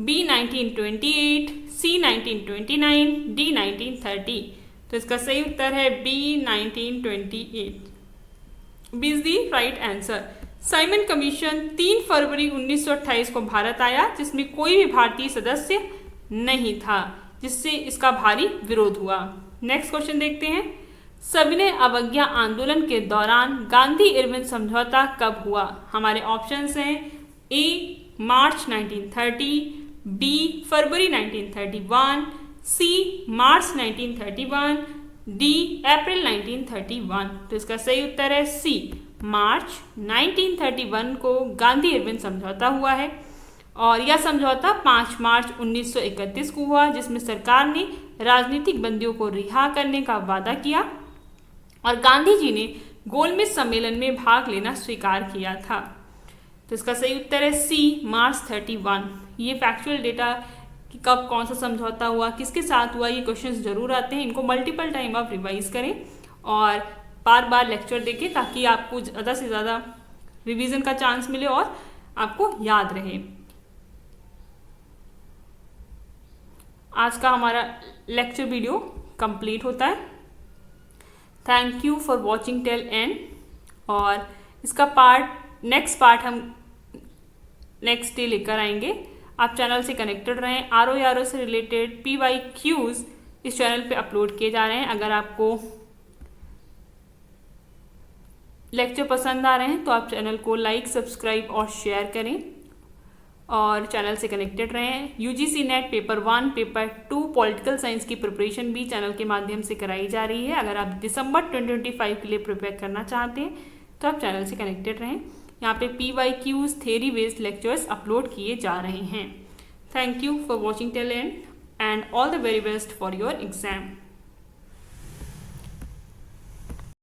B 1928, C 1929, D 1930। तो इसका सही उत्तर है B 1928। B is the right answer. Simon Commission 3 फरवरी 1928 को भारत आया, जिसमें कोई भी भारतीय सदस्य नहीं था, जिससे इसका भारी विरोध हुआ। नेक्स्ट क्वेश्चन देखते हैं, सविनय अवज्ञा आंदोलन के दौरान गांधी इरविन समझौता कब हुआ? हमारे ऑप्शंस हैं ए मार्च 1930, बी फरवरी 1931, सी मार्च 1931, डी अप्रैल 1931। तो इसका सही उत्तर है सी मार्च 1931 को गांधी इरविन समझौता हुआ है, और यह समझौता 5 मार्च 1931 को हुआ, जिसमें सरकार ने राजनीतिक बंदियों को रिहा करने का वादा किया और गांधी जी ने गोलमेज सम्मेलन में भाग लेना स्वीकार किया था। तो इसका सही उत्तर है सी, मार्च 31। ये फैक्चुअल डेटा कि कब कौन सा समझौता हुआ, किसके साथ हुआ, ये क्वेश्चंस जरूर आते हैं। इनको मल्टीपल टाइम आप रिवाइज करें और बार बार लेक्चर देखें ताकि आपको ज़्यादा से ज़्यादा रिवीजन का चांस मिले और आपको याद रहे। आज का हमारा लेक्चर वीडियो कंप्लीट होता है। Thank you for watching till and. और इसका नेक्स्ट पार्ट हम नेक्स्ट डे लेकर आएंगे। आप चैनल से कनेक्टेड रहें। RO से रिलेटेड PYQs इस चैनल पे अपलोड किए जा रहे हैं। अगर आपको लेक्चर पसंद आ रहे हैं तो आप चैनल को लाइक, सब्सक्राइब और शेयर करें और चैनल से कनेक्टेड रहें। UGC net paper 1, paper 2 political science की प्रिपरेशन भी चैनल के माध्यम से कराई जा रही है। अगर आप दिसंबर 2025 के लिए प्रिपेयर करना चाहते हैं तो आप चैनल से कनेक्टेड रहें। यहाँ पे PYQs theory based lectures upload किए जा रहे हैं। Thank you for watching till and all the very best for your exam.